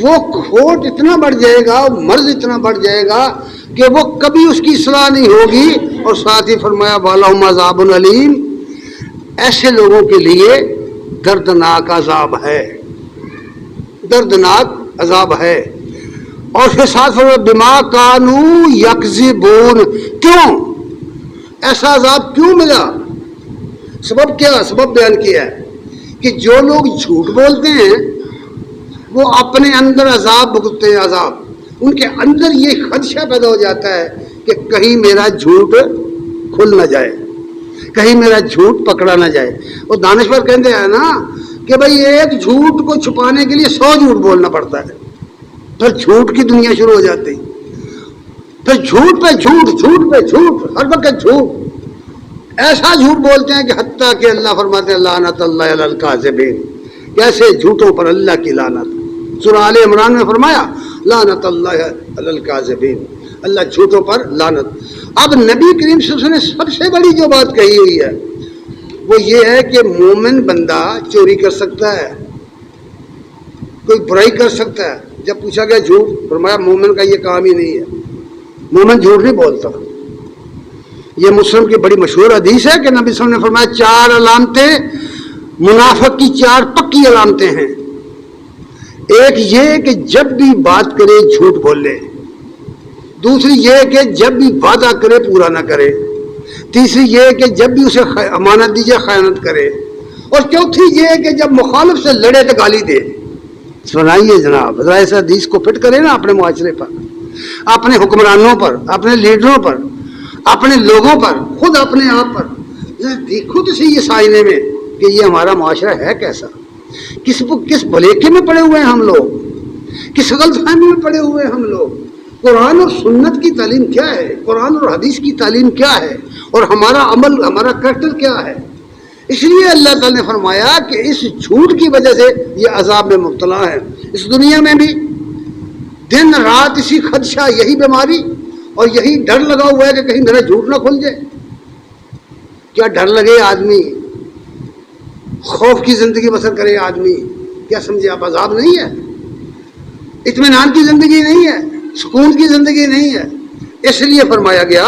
وہ کھوٹ اتنا بڑھ جائے گا، مرض اتنا بڑھ جائے گا کہ وہ کبھی اس کی اصلاح نہیں ہوگی۔ اور ساتھ ہی فرمایا وَلَهُمْ عَذَابٌ أَلِيمٌ، ایسے لوگوں کے لیے دردناک عذاب ہے، دردناک عذاب ہے۔ اور پھر ساتھ فرمایا بما کانوا یکذبون، کیوں ایسا عذاب کیوں ملا، سبب کیا، سبب بیان کیا ہے کہ جو لوگ جھوٹ بولتے ہیں وہ اپنے اندر عذاب بھگتتے ہیں، عذاب ان کے اندر یہ خدشہ پیدا ہو جاتا ہے کہ کہیں میرا جھوٹ کھل نہ جائے، کہیں میرا جھوٹ پکڑا نہ جائے۔ وہ دانشور کہتے ہیں نا کہ بھئی ایک جھوٹ کو چھپانے کے لیے 100 جھوٹ بولنا پڑتا ہے، پھر جھوٹ کی دنیا شروع ہو جاتی، پھر جھوٹ پہ جھوٹ، جھوٹ پہ جھوٹ، ہر وقت جھوٹ، ایسا جھوٹ بولتے ہیں کہ حتیٰ کہ اللہ فرماتے ہیں لعنت اللہ علی الکاذبین، کیسے جھوٹوں پر اللہ کی لعنت۔ سورہ آل عمران میں فرمایا لعنت اللہ علی الکاذبین، اللہ جھوٹوں پر لعنت۔ اب نبی کریم صلی اللہ علیہ وسلم نے سب سے بڑی جو بات کہی ہوئی ہے وہ یہ ہے کہ مومن بندہ چوری کر سکتا ہے، کوئی برائی کر سکتا ہے۔ جب پوچھا گیا جھوٹ، فرمایا مومن کا یہ کام ہی نہیں ہے، مومن جھوٹ نہیں بولتا۔ یہ مسلم کی بڑی مشہور حدیث ہے کہ نبی صلی اللہ علیہ وسلم نے فرمایا 4 علامتیں منافق کی، 4 پکی علامتیں ہیں۔ ایک یہ کہ جب بھی بات کرے جھوٹ بولے، دوسری یہ کہ جب بھی وعدہ کرے پورا نہ کرے، تیسری یہ کہ جب بھی اسے امانت دیجیے خیانت کرے، اور چوتھی یہ کہ جب مخالف سے لڑے تو گالی دے۔ سنائیے جناب، ذرا اس حدیث کو فٹ کریں نا اپنے معاشرے پر، اپنے حکمرانوں پر، اپنے لیڈروں پر، اپنے لوگوں پر، خود اپنے آپ پر دیکھو تو صحیح اس آئینے میں کہ یہ ہمارا معاشرہ ہے کیسا، کس بھلیکے میں پڑے ہوئے ہیں ہم لوگ، کس غلط فہمی میں پڑے ہوئے ہیں ہم لوگ۔ قرآن اور سنت کی تعلیم کیا ہے، قرآن اور حدیث کی تعلیم کیا ہے، اور ہمارا عمل، ہمارا کریکٹر کیا ہے۔ اس لیے اللہ تعالیٰ نے فرمایا کہ اس جھوٹ کی وجہ سے یہ عذاب میں مبتلا ہے، اس دنیا میں بھی دن رات اسی خدشہ، یہی بیماری اور یہی ڈر لگا ہوا ہے کہ کہیں میرا جھوٹ نہ کھل جائے۔ کیا ڈر لگے آدمی، خوف کی زندگی بسر کرے آدمی، کیا سمجھے آپ عذاب نہیں ہے، اطمینان کی زندگی نہیں ہے، سکون کی زندگی نہیں ہے۔ اس لیے فرمایا گیا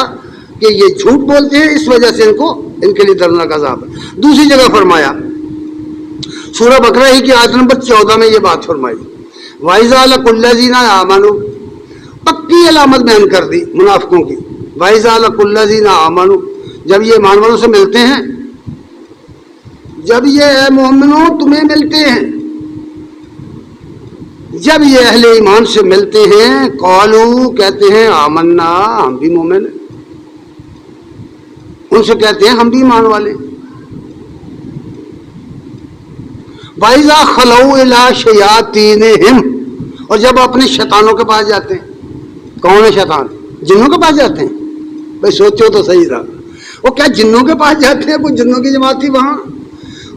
کہ یہ جھوٹ بولتے ہیں، اس وجہ سے ان کے لیے دردناک عذاب ہے۔ دوسری جگہ فرمایا سورہ بقرہ ہی کی آیت نمبر 14 میں یہ بات فرمائی وَإِذَا لَقُوا الَّذِينَ آمَنُوا، پکی علامت بیان کر دی منافقوں کی۔ وَإِذَا لَقُوا الَّذِينَ آمَنُوا، جب یہ ایمان والوں سے ملتے ہیں، جب یہ اے مومنوں تمہیں ملتے ہیں، جب یہ اہل ایمان سے ملتے ہیں، قالوا کہتے ہیں آمنا، ہم بھی مومن ہیں، ان سے کہتے ہیں ہم بھی ایمان والے۔ وَإِذَا خَلَوْا إِلَىٰ شَيَاطِينِهِمْ، اور جب اپنے شیطانوں کے پاس جاتے ہیں، کون ہے شیطان؟ جنوں کے پاس جاتے ہیں، بھائی سوچو تو صحیح تھا، وہ کیا جنوں کے پاس جاتے ہیں؟ کوئی جنوں کی جماعت تھی وہاں؟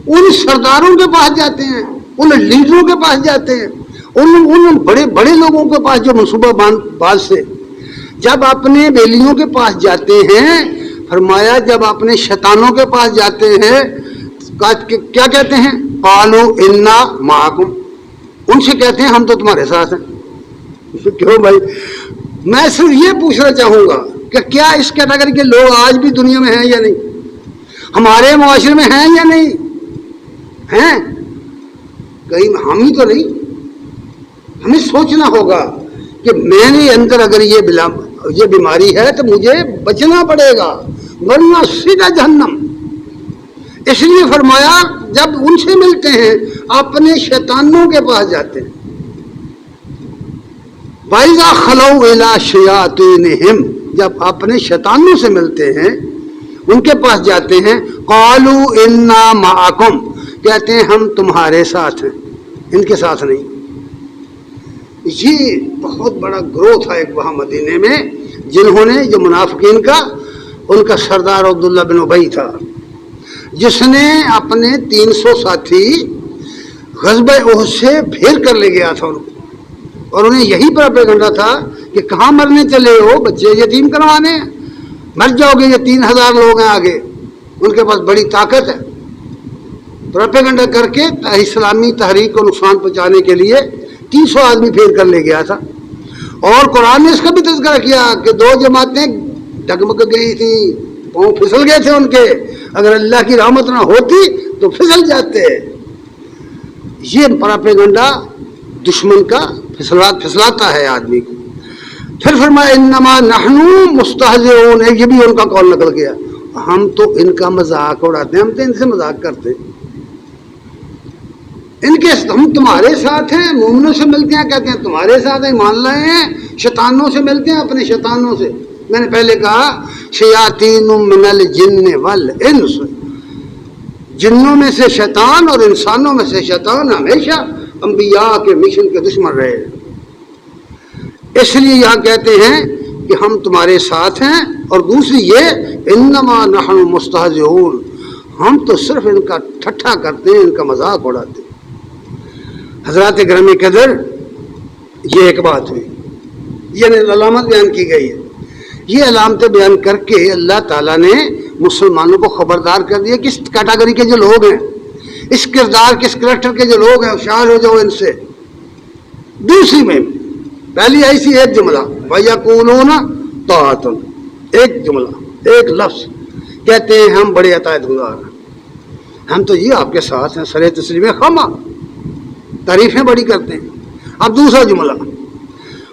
ان سرداروں کے پاس جاتے ہیں، ان لیڈروں کے پاس جاتے ہیں، ان بڑے بڑے لوگوں کے پاس جو منصوبہ باز سے جب اپنے بیلیوں کے پاس جاتے ہیں، فرمایا جب اپنے شیطانوں کے پاس جاتے ہیں کیا کہتے ہیں؟ قالوا انا معکم، ان سے کہتے ہیں ہم تو تمہارے ساتھ ہیں۔ کیوں بھائی؟ میں صرف یہ پوچھنا چاہوں گا کہ کیا اس کیٹیگری کے لوگ آج بھی دنیا میں ہیں یا نہیں؟ ہمارے معاشرے میں ہیں یا نہیں ہیں؟ کہیں ہم ہی تو نہیں۔ ہمیں سوچنا ہوگا کہ میرے اندر اگر یہ بیماری ہے تو مجھے بچنا پڑے گا، ورنہ سیدھا جہنم۔ اس لیے فرمایا جب ان سے ملتے ہیں اپنے شیطانوں کے پاس جاتے ہیں۔ وَإِذَا خَلَوْا إِلَىٰ شَيَاطِينِهِمْ، جب اپنے شیطانوں سے ملتے ہیں، ان کے پاس جاتے ہیں، قَالُوا إِنَّا مَعَكُمْ، کہتے ہیں ہم تمہارے ساتھ ہیں، ان کے ساتھ نہیں۔ یہ بہت بڑا گروہ تھا ایک وہاں مدینے میں، جنہوں نے جو منافقین کا، ان کا سردار عبداللہ بن ابی تھا، جس نے اپنے 300 ساتھی غزوہ احد سے پھیر کر لے گیا تھا ان کو، اور انہیں یہی پروپیگنڈا تھا کہ کہاں مرنے چلے ہو، بچے یتیم کروانے ہیں، مر جاؤ گے، یہ 3000 لوگ ہیں آگے، ان کے پاس بڑی طاقت ہے۔ پروپیگنڈا کر کے اسلامی تحریک کو نقصان پہنچانے کے لیے 300 آدمی پھیر کر لے گیا تھا۔ اور قرآن نے اس کا بھی تذکرہ کیا کہ 2 جماعتیں ڈگمگ گئی تھیں، پاؤں پھسل گئے تھے ان کے، اگر اللہ کی رحمت نہ ہوتی تو پھسل جاتے۔ یہ پروپیگنڈا دشمن کا پھسلاتا ہے آدمی کو۔ پھر فرمایا انما نحن مستہزئون، یہ بھی ان کا قول نکل گیا، ہم تو ان کا مذاق اڑاتے ہیں، ہم تو ان سے مذاق کرتے ہیں، ہم تمہارے ساتھ ہیں، مومنوں سے ملتے ہیں کہتے ہیں تمہارے ساتھ ہیں، مان لائے ہیں، شیطانوں سے ملتے ہیں اپنے شیطانوں سے۔ میں نے پہلے کہا شیاطین من الجن والانس، جنوں میں سے شیطان اور انسانوں میں سے شیطان ہمیشہ انبیاء کے مشن کے دشمن رہے ہیں۔ اس لیے یہاں کہتے ہیں کہ ہم تمہارے ساتھ ہیں، اور دوسری یہ انما نحن مستہزئون، ہم تو صرف ان کا ٹھٹھا کرتے ہیں، ان کا مذاق اڑاتے ہیں۔ حضرات گرامی قدر، یہ ایک بات ہوئی، یہ علامت بیان کی گئی ہے۔ یہ علامتیں بیان کر کے اللہ تعالیٰ نے مسلمانوں کو خبردار کر دیا کہ اس کیٹیگری کے جو لوگ ہیں، اس کردار کے، اس کریکٹر کے جو لوگ ہیں، ہوشیار ہو جاؤ ان سے۔ دوسری میں پہلی ایسی ایک جملہ وَيَقُولُونَ طَاعَةٌ، ایک جملہ، ایک لفظ، کہتے ہیں ہم بڑے اطاعت گزار ہیں، ہم تو یہ آپ کے ساتھ ہیں، سر تسلیم خامہ، تعریفیں بڑی کرتے ہیں۔ اب دوسرا جملہ،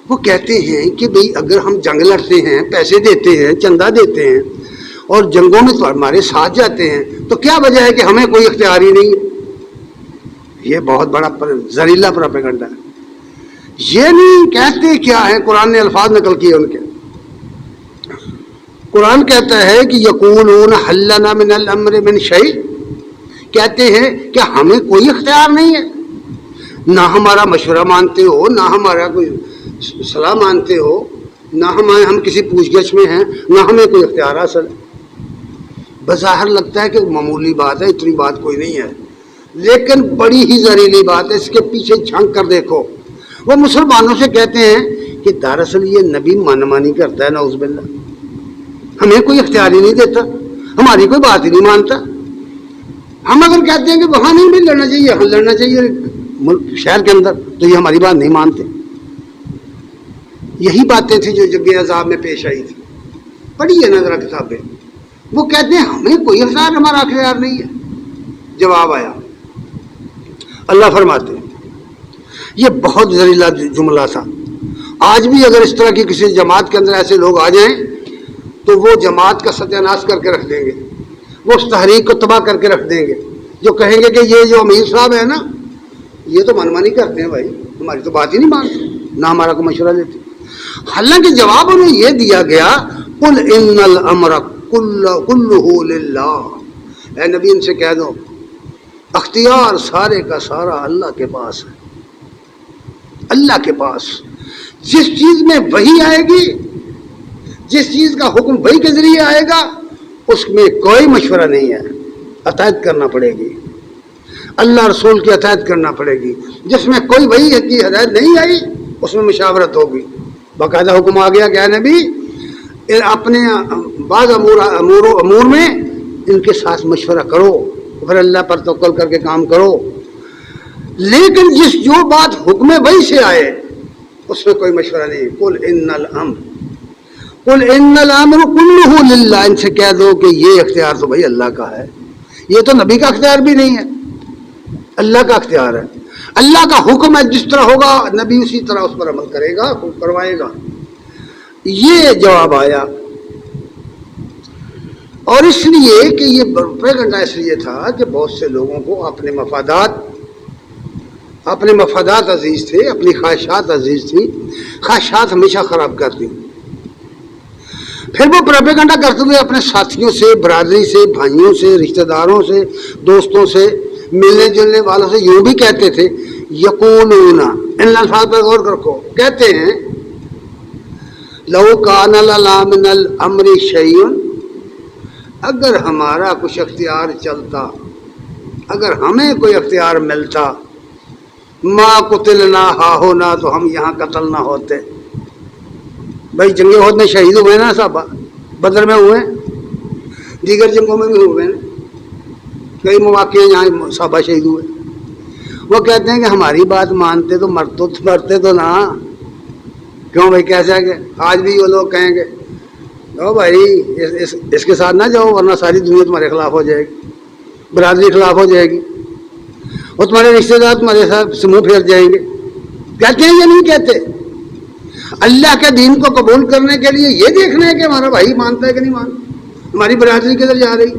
وہ کہتے ہیں کہ بھئی اگر ہم جنگ لڑتے ہیں، پیسے دیتے ہیں، چندہ دیتے ہیں، اور جنگوں میں تو ہمارے ساتھ جاتے ہیں، تو کیا وجہ ہے کہ ہمیں کوئی اختیار ہی نہیں ہے؟ یہ بہت بڑا زہریلا پروپیگنڈا ہے۔ یہ نہیں کہتے کیا ہے، قرآن نے الفاظ نقل کیے ان کے۔ قرآن کہتا ہے کہ یقولون حل لنا من الامر من شیء، کہتے ہیں کہ ہمیں کوئی اختیار نہیں ہے، نہ ہمارا مشورہ مانتے ہو، نہ ہمارا کوئی صلاح مانتے ہو، نہ ہم کسی پوچھ گچھ میں ہیں، نہ ہمیں کوئی اختیار حاصل ہے۔ بظاہر لگتا ہے کہ معمولی بات ہے، اتنی بات کوئی نہیں ہے، لیکن بڑی ہی زہریلی بات ہے۔ اس کے پیچھے جھانک کر دیکھو، وہ مسلمانوں سے کہتے ہیں کہ دراصل یہ نبی من مانی کرتا ہے، نعوذ باللہ، ہمیں کوئی اختیار ہی نہیں دیتا، ہماری کوئی بات ہی نہیں مانتا۔ ہم اگر کہتے ہیں کہ وہاں نہیں بھی لڑنا چاہیے، ہم لڑنا چاہیے شہر کے اندر، تو یہ ہماری بات نہیں مانتے۔ یہی باتیں تھیں جو جنگ عذاب میں پیش آئی تھی، پڑھیے نا ذرا کتابیں۔ وہ کہتے ہیں ہمیں کوئی اختیار، ہمارا اختیار نہیں ہے۔ جواب آیا، اللہ فرماتے ہیں یہ بہت زہریلا جملہ تھا۔ آج بھی اگر اس طرح کی کسی جماعت کے اندر ایسے لوگ آ جائیں تو وہ جماعت کا ستیہ ناش کر کے رکھ دیں گے، وہ اس تحریک کو تباہ کر کے رکھ دیں گے، جو کہیں گے کہ یہ جو امیر صاحب ہے نا، یہ تو منمانی کرتے ہیں، بھائی ہماری تو بات ہی نہیں مانتے، نہ ہمارا کو مشورہ دیتے۔ حالانکہ جواب انہیں یہ دیا گیا قل ان الامر کلہ للہ، اے نبی ان سے کہہ دو اختیار سارے کا سارا اللہ کے پاس ہے، اللہ کے پاس جس چیز میں وحی آئے گی، جس چیز کا حکم وحی کے ذریعے آئے گا، اس میں کوئی مشورہ نہیں ہے، اطاعت کرنا پڑے گی، اللہ رسول کی اطاعت کرنا پڑے گی۔ جس میں کوئی وحی کی ہدایت نہیں آئی اس میں مشاورت ہوگی، باقاعدہ حکم آ گیا کہ اے نبی اپنے بعض امور میں ان کے ساتھ مشورہ کرو، پھر اللہ پر توکل کر کے کام کرو۔ لیکن جو بات حکم وحی سے آئے اس میں کوئی مشورہ نہیں۔ قل ان الامر کلہ للہ، ان سے کہہ دو کہ یہ اختیار تو بھائی اللہ کا ہے، یہ تو نبی کا اختیار بھی نہیں ہے، اللہ کا اختیار ہے۔ اللہ کا حکم ہے، جس طرح ہوگا نبی اسی طرح اس پر عمل کرے گا، کروائے گا۔ یہ جواب آیا، اور اس لیے کہ یہ پروپیگنڈا اس لیے تھا کہ بہت سے لوگوں کو اپنے مفادات عزیز تھے، اپنی خواہشات عزیز تھی، خواہشات ہمیشہ خراب کرتی، پھر وہ پروپیگنڈا کرتے ہوئے اپنے ساتھیوں سے، برادری سے، بھائیوں سے، رشتہ داروں سے، دوستوں سے، ملنے جلنے والوں سے یوں بھی کہتے تھے، یقولون، ان الفاظ پر غور رکھو، کہتے ہیں لو کان لنا من الامر شیء، اگر ہمارا کچھ اختیار چلتا، اگر ہمیں کوئی اختیار ملتا، ما قتلنا ہاہنا، تو ہم یہاں قتل نہ ہوتے۔ بھائی جنگ احد میں شہید ہوئے نا صحابہ، بدر میں ہوئے، دیگر جنگوں میں بھی ہوئے ہیں، کئی مواقع یہاں صحابہ شہید ہوئے۔ وہ کہتے ہیں کہ ہماری بات مانتے تو مرتے تو نہ، کیوں بھائی کیسا کہ آج بھی وہ لوگ کہیں گے او بھائی اس کے ساتھ نہ جاؤ ورنہ ساری دنیا تمہارے خلاف ہو جائے گی، برادری خلاف ہو جائے گی، اور تمہارے رشتے دار تمہارے ساتھ منہ پھیر جائیں گے۔ کہتے ہیں یا نہیں کہتے؟ اللہ کے دین کو قبول کرنے کے لیے یہ دیکھنا ہے کہ ہمارا بھائی مانتا ہے کہ نہیں مانتا، ہماری برادری کدھر جا رہی،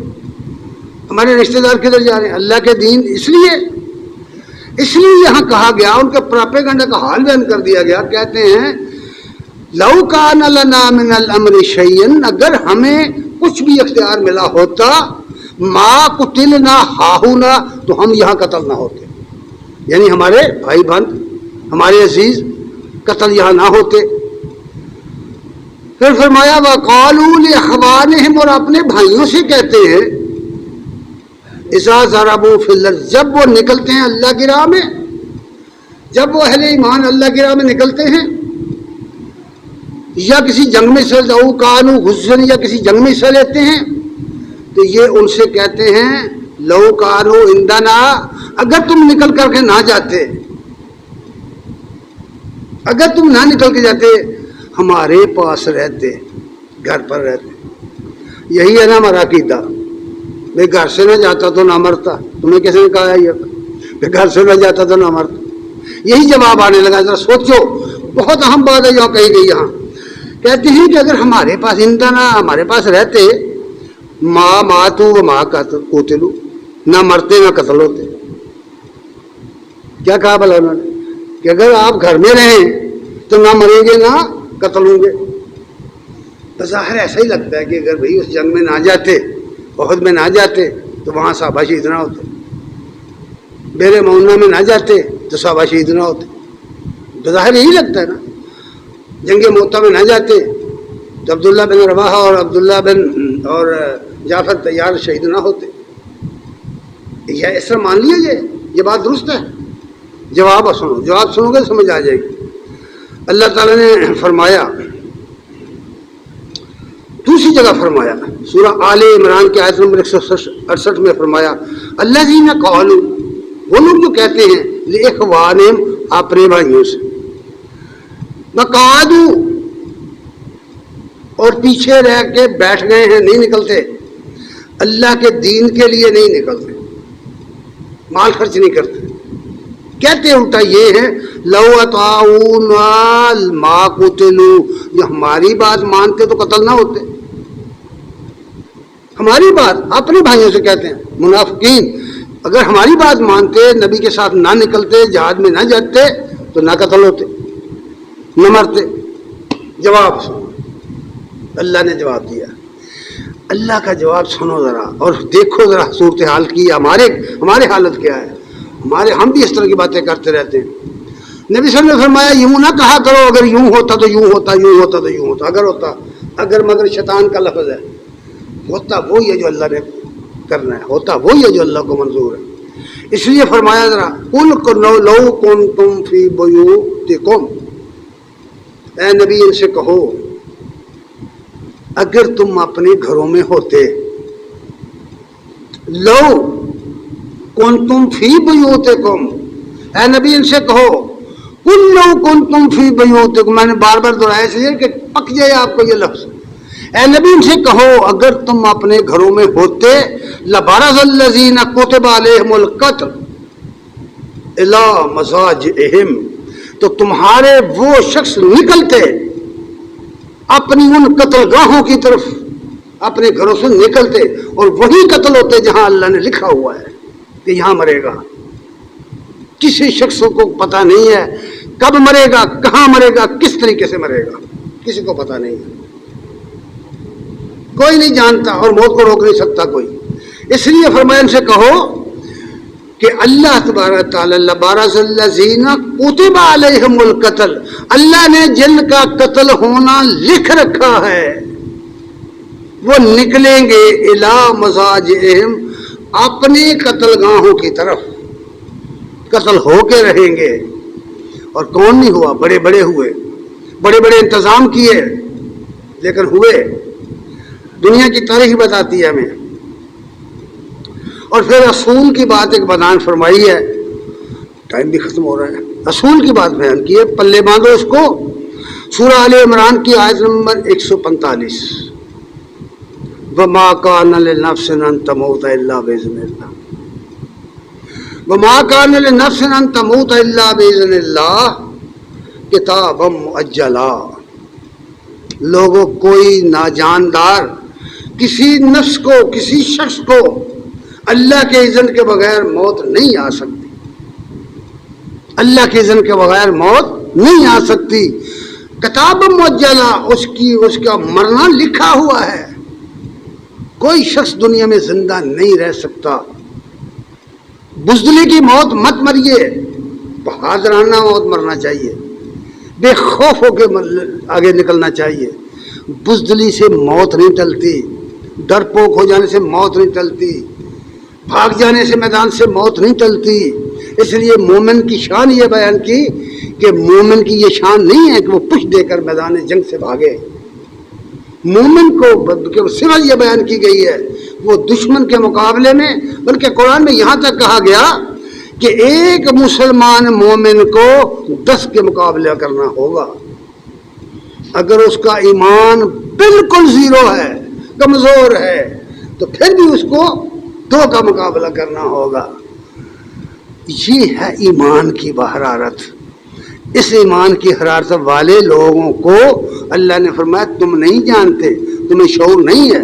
ہمارے رشتے دار کدھر جا رہے ہیں۔ اللہ کے دین اس لیے یہاں کہا گیا، ان کے پروپیگنڈا کا حال بیان کر دیا گیا۔ کہتے ہیں لو کان لنا من الامر شیء، اگر ہمیں کچھ بھی اختیار ملا ہوتا، ما قتلنا ہاہنا، تو ہم یہاں قتل نہ ہوتے، یعنی ہمارے بھائی بہن، ہمارے عزیز قتل یہاں نہ ہوتے۔ پھر فرمایا وقالوا لاخوانہم، اور اپنے بھائیوں سے کہتے ہیں، اذا ضربوا فی الارض، جب وہ نکلتے ہیں اللہ کی راہ میں، جب وہ اہل ایمان اللہ کی راہ میں نکلتے ہیں، یا کسی جنگ میں حصہ لو کانوا غزوًا، یا کسی جنگ میں حصہ لیتے ہیں، تو یہ ان سے کہتے ہیں لو کانوا عندنا، اگر تم نکل کر کے نہ جاتے، اگر تم نہ نکل کے جاتے، ہمارے پاس رہتے، گھر پر رہتے۔ یہی ہے نا ہمارا عقیدہ، بھائی گھر سے نہ جاتا تو نہ مرتا۔ تمہیں کیسے نے کہا ہے یہ کہ گھر سے نہ جاتا تو نہ مرتا؟ یہی جواب آنے لگا۔ ذرا سوچو، بہت اہم بات ہے یہاں کہی گئی۔ یہاں کہتے ہیں کہ اگر ہمارے پاس اندنا، ہمارے پاس رہتے، ما ماتوا وما قتلوا، نہ مرتے نہ قتل ہوتے۔ کیا کہا بھلا انہوں نے کہ اگر آپ گھر میں رہیں تو نہ مریں گے نہ قتل ہوں گے۔ بظاہر ایسا ہی لگتا ہے کہ اگر بھئی اس جنگ میں نہ جاتے، احد میں نہ جاتے، تو وہاں صحابہ شہید نہ ہوتے، بیر معونہ میں نہ جاتے تو صحابہ شہید نہ ہوتے۔ بظاہر یہی لگتا ہے نا، جنگ موطا میں نہ جاتے تو عبداللہ بن رواحہ اور عبداللہ بن اور جعفر طیار شہید نہ ہوتے۔ یہ اس طرح مان لیا جائے، یہ بات درست ہے؟ جواب سنو گے تو سمجھ آ جائے گی۔ اللہ تعالیٰ نے فرمایا، دوسری جگہ فرمایا، سورہ آل عمران کی آیت نمبر 168 میں فرمایا، الذین قالوا، وہ لوگ جو کہتے ہیں، لاخوانہم، اپنے بھائیوں سے، وقعدوا، اور پیچھے رہ کے بیٹھ گئے ہیں، نہیں نکلتے، اللہ کے دین کے لیے نہیں نکلتے، مال خرچ نہیں کرتے۔ کہتے الٹا یہ ہے، لو اطاعونا ما قتلوا، یہ ہماری بات مانتے تو قتل نہ ہوتے۔ ہماری بات اپنے بھائیوں سے کہتے ہیں منافقین، اگر ہماری بات مانتے، نبی کے ساتھ نہ نکلتے، جہاد میں نہ جاتے، تو نہ قتل ہوتے، نہ مرتے۔ جواب سنو، اللہ نے جواب دیا۔ اللہ کا جواب سنو ذرا، اور دیکھو ذرا صورتحال کی، ہمارے حالت کیا ہے۔ ہم بھی اس طرح کی باتیں کرتے رہتے ہیں۔ نبی صلی اللہ علیہ وسلم نے فرمایا یوں نہ کہا کرو اگر یوں ہوتا تو یوں ہوتا، یوں ہوتا تو یوں ہوتا، اگر مگر شیطان کا لفظ ہے، ہوتا وہی ہے جو اللہ نے کرنا ہے، ہوتا وہی ہے جو اللہ کو منظور ہے۔ اس لیے فرمایا ذرا قل لو کنتم فی بیوتکم، اے نبی ان سے کہو اگر تم اپنے گھروں میں ہوتے، لو کنتم فی بیوتکم، اے نبی ان سے کہو قل لو کنتم فی بیوتکم، میں نے بار بار دہرایا اس لیے کہ پک جائے آپ کو یہ لفظ، اے نبی ان سے کہو اگر تم اپنے گھروں میں ہوتے، لبرز الذین کتب علیہم القتل الی مضاجعہم، تو تمہارے وہ شخص نکلتے اپنی ان قتل گاہوں کی طرف، اپنے گھروں سے نکلتے اور وہی قتل ہوتے جہاں اللہ نے لکھا ہوا ہے کہ یہاں مرے گا۔ کسی شخص کو پتہ نہیں ہے کب مرے گا، کہاں مرے گا، کس طریقے سے مرے گا، کسی کو پتہ نہیں ہے، کوئی نہیں جانتا اور موت کو روک نہیں سکتا کوئی۔ اس لیے فرمایا ان سے کہو کہ اللہ تبارک تعالی لبرز الذین کتب علیہم القتل، اللہ نے جن کا قتل ہونا لکھ رکھا ہے وہ نکلیں گے الی مضاجعہم، اپنے قتل گاہوں کی طرف، قتل ہو کے رہیں گے۔ اور کون نہیں ہوا؟ بڑے بڑے ہوئے، بڑے بڑے انتظام کیے لیکن ہوئے، دنیا کی تاریخ بتاتی ہے ہمیں۔ اور پھر رسول کی بات ایک بیان فرمائی ہے، ٹائم بھی ختم ہو رہا ہے، رسول کی بات بیان کی ہے، پلے باندھو اس کو، سورہ آل عمران کی آیت نمبر 145، وَمَا كَانَ لِنَفْسٍ أَن تَمُوتَ إِلَّا بِإِذْنِ اللَّهِ وَمَا كَانَ لِنَفْسٍ أَن تَمُوتَ إِلَّا بِإِذْنِ اللَّهِ كِتَابًا مُؤَجَّلًا، لوگوں کوئی ناجاندار کسی نفس کو، کسی شخص کو اللہ کے اذن کے بغیر موت نہیں آ سکتی، اللہ کے اذن کے بغیر موت نہیں آ سکتی، کتاب مؤجلہ، اس کا مرنا لکھا ہوا ہے، کوئی شخص دنیا میں زندہ نہیں رہ سکتا۔ بزدلی کی موت مت مریے، بہادرانہ موت مرنا چاہیے، بے خوف ہو کے آگے نکلنا چاہیے۔ بزدلی سے موت نہیں ٹلتی، ڈرپوک ہو جانے سے موت نہیں ٹلتی، بھاگ جانے سے میدان سے موت نہیں ٹلتی۔ اس لیے مومن کی شان یہ بیان کی کہ مومن کی یہ شان نہیں ہے کہ وہ پشت دے کر میدان جنگ سے بھاگے، مومن کو صرف یہ بیان کی گئی ہے وہ دشمن کے مقابلے میں، بلکہ قرآن میں یہاں تک کہا گیا کہ ایک مسلمان مومن کو 10 کے مقابلہ کرنا ہوگا۔ اگر اس کا ایمان بالکل زیرو ہے، کمزور ہے، تو پھر بھی اس کو 2 کا مقابلہ کرنا ہوگا۔ یہ ہے ایمان کی حرارت۔ اس ایمان کی حرارت والے لوگوں کو اللہ نے فرمایا تم نہیں جانتے، تمہیں شعور نہیں ہے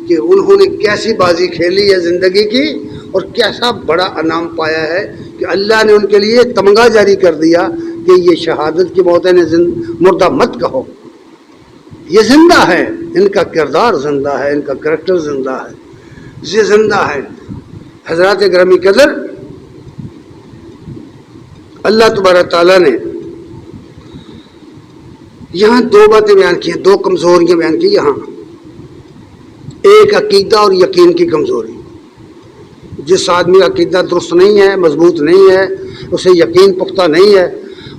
کہ انہوں نے کیسی بازی کھیلی ہے زندگی کی اور کیسا بڑا انعام پایا ہے کہ اللہ نے ان کے لیے تمغہ جاری کر دیا کہ یہ شہادت کی موت ہے، مردہ مت کہو، یہ زندہ ہے، ان کا کردار زندہ ہے، ان کا کریکٹر زندہ ہے، یہ زندہ ہے۔ حضرات گرامی قدر، اللہ تبارک تعالیٰ نے یہاں 2 باتیں بیان کی ہیں، 2 کمزوریاں بیان کی یہاں، ایک عقیدہ اور یقین کی کمزوری۔ جس آدمی کا عقیدہ درست نہیں ہے، مضبوط نہیں ہے، اسے یقین پختہ نہیں ہے،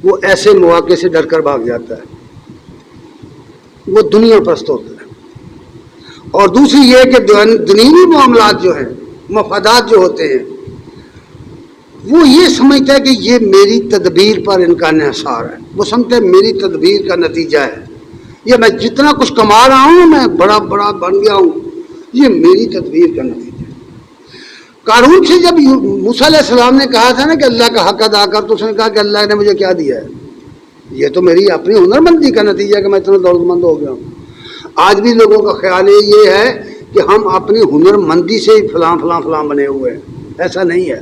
وہ ایسے مواقع سے ڈر کر بھاگ جاتا ہے، وہ دنیا پرست ہوتا ہے۔ اور دوسری یہ کہ دنیوی معاملات جو ہیں، مفادات جو ہوتے ہیں، وہ یہ سمجھتا ہے کہ یہ میری تدبیر پر ان کا انحصار ہے، وہ سمجھتا ہے میری تدبیر کا نتیجہ ہے، یہ میں جتنا کچھ کما رہا ہوں، میں بڑا بن گیا ہوں، یہ میری تدبیر کا نتیجہ ہے۔ قارون سے جب موسیٰ علیہ السلام نے کہا تھا نا کہ اللہ کا حق ادا کر، تو اس نے کہا کہ اللہ نے مجھے کیا دیا ہے، یہ تو میری اپنی ہنرمندی کا نتیجہ ہے کہ میں اتنا دولت مند ہو گیا ہوں۔ آج بھی لوگوں کا خیال یہ ہے کہ ہم اپنی ہنرمندی سے ہی فلاں فلاں فلاں بنے ہوئے ہیں، ایسا نہیں ہے۔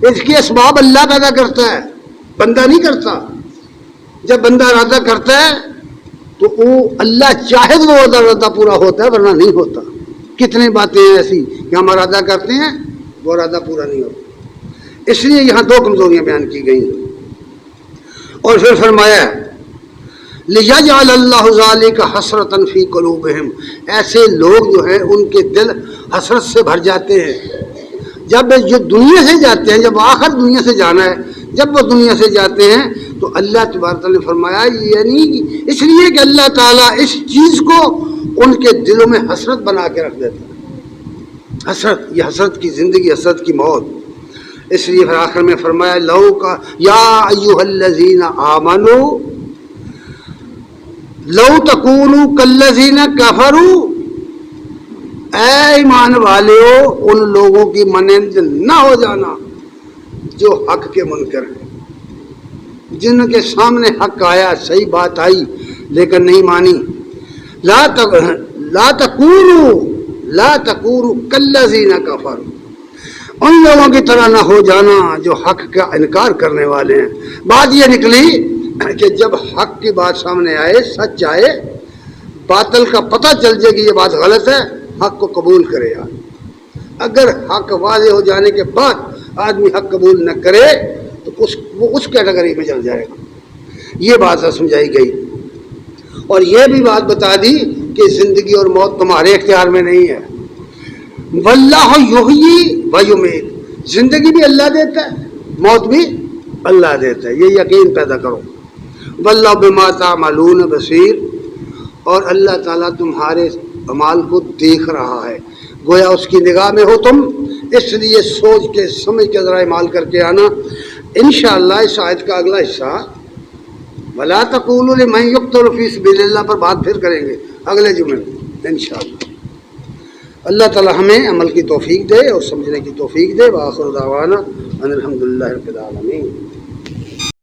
اس کے اسباب اللہ پیدا کرتا ہے، بندہ نہیں کرتا۔ جب بندہ ارادہ کرتا ہے تو وہ اللہ چاہے تو وہ ارادہ پورا ہوتا ہے، ورنہ نہیں ہوتا۔ کتنی باتیں ہیں ایسی کہ ہم ارادہ کرتے ہیں وہ ارادہ پورا نہیں ہوتا۔ اس لیے یہاں 2 کمزوریاں بیان کی گئی ہیں۔ اور پھر فرمایا لِيَجْعَلَ اللَّهُ ذَلِكَ حَسْرَةً فِي قُلُوبِهِمْ، ایسے لوگ جو ہیں ان کے دل حسرت سے بھر جاتے ہیں جب جو دنیا سے جاتے ہیں، جب آخر دنیا سے جانا ہے، جب وہ دنیا سے جاتے ہیں تو اللہ تبارک تعالیٰ نے فرمایا یعنی اس لیے کہ اللہ تعالیٰ اس چیز کو ان کے دلوں میں حسرت بنا کے رکھ دیتا ہے۔ حسرت، یہ حسرت کی زندگی، حسرت کی موت۔ اس لیے پھر آخر میں فرمایا لو کا یا ایھا الذین آمنوا لو تکونوا کالذین کفروا، اے ایمان والو ان لوگوں کی مانند نہ ہو جانا جو حق کے منکر ہیں، جن کے سامنے حق آیا، صحیح بات آئی لیکن نہیں مانی۔ لا تکونوا کالذین کفروا، ان لوگوں کی طرح نہ ہو جانا جو حق کا انکار کرنے والے ہیں۔ بات یہ نکلی کہ جب حق کی بات سامنے آئے، سچ آئے، باطل کا پتہ چل جائے کہ یہ بات غلط ہے، حق کو قبول کرے یار۔ اگر حق واضح ہو جانے کے بعد آدمی حق قبول نہ کرے تو وہ اس کیٹیگری میں چل جائے گا۔ یہ بات سمجھائی گئی، اور یہ بھی بات بتا دی کہ زندگی اور موت تمہارے اختیار میں نہیں ہے۔ واللہ یحیی و یمیت، زندگی بھی اللہ دیتا ہے، موت بھی اللہ دیتا ہے، یہ یقین پیدا کرو۔ واللہ بما تعملون بصیر، اور اللہ تعالیٰ تمہارے اعمال کو دیکھ رہا ہے، گویا اس کی نگاہ میں ہو تم، اس لیے سوچ کے سمجھ کے ذرا عمل کر کے آنا۔ انشاءاللہ اس آیت کا اگلا حصہ وَلَا تَقُولُوا لِمَن يُقْتَلُ فِي سَبِيلِ اللَّهِ پر بات پھر کریں گے اگلے جمعے میں انشاءاللہ۔ اللہ تعالیٰ ہمیں عمل کی توفیق دے اور سمجھنے کی توفیق دے۔ وآخر دعوانا ان الحمدللہ رب العالمین۔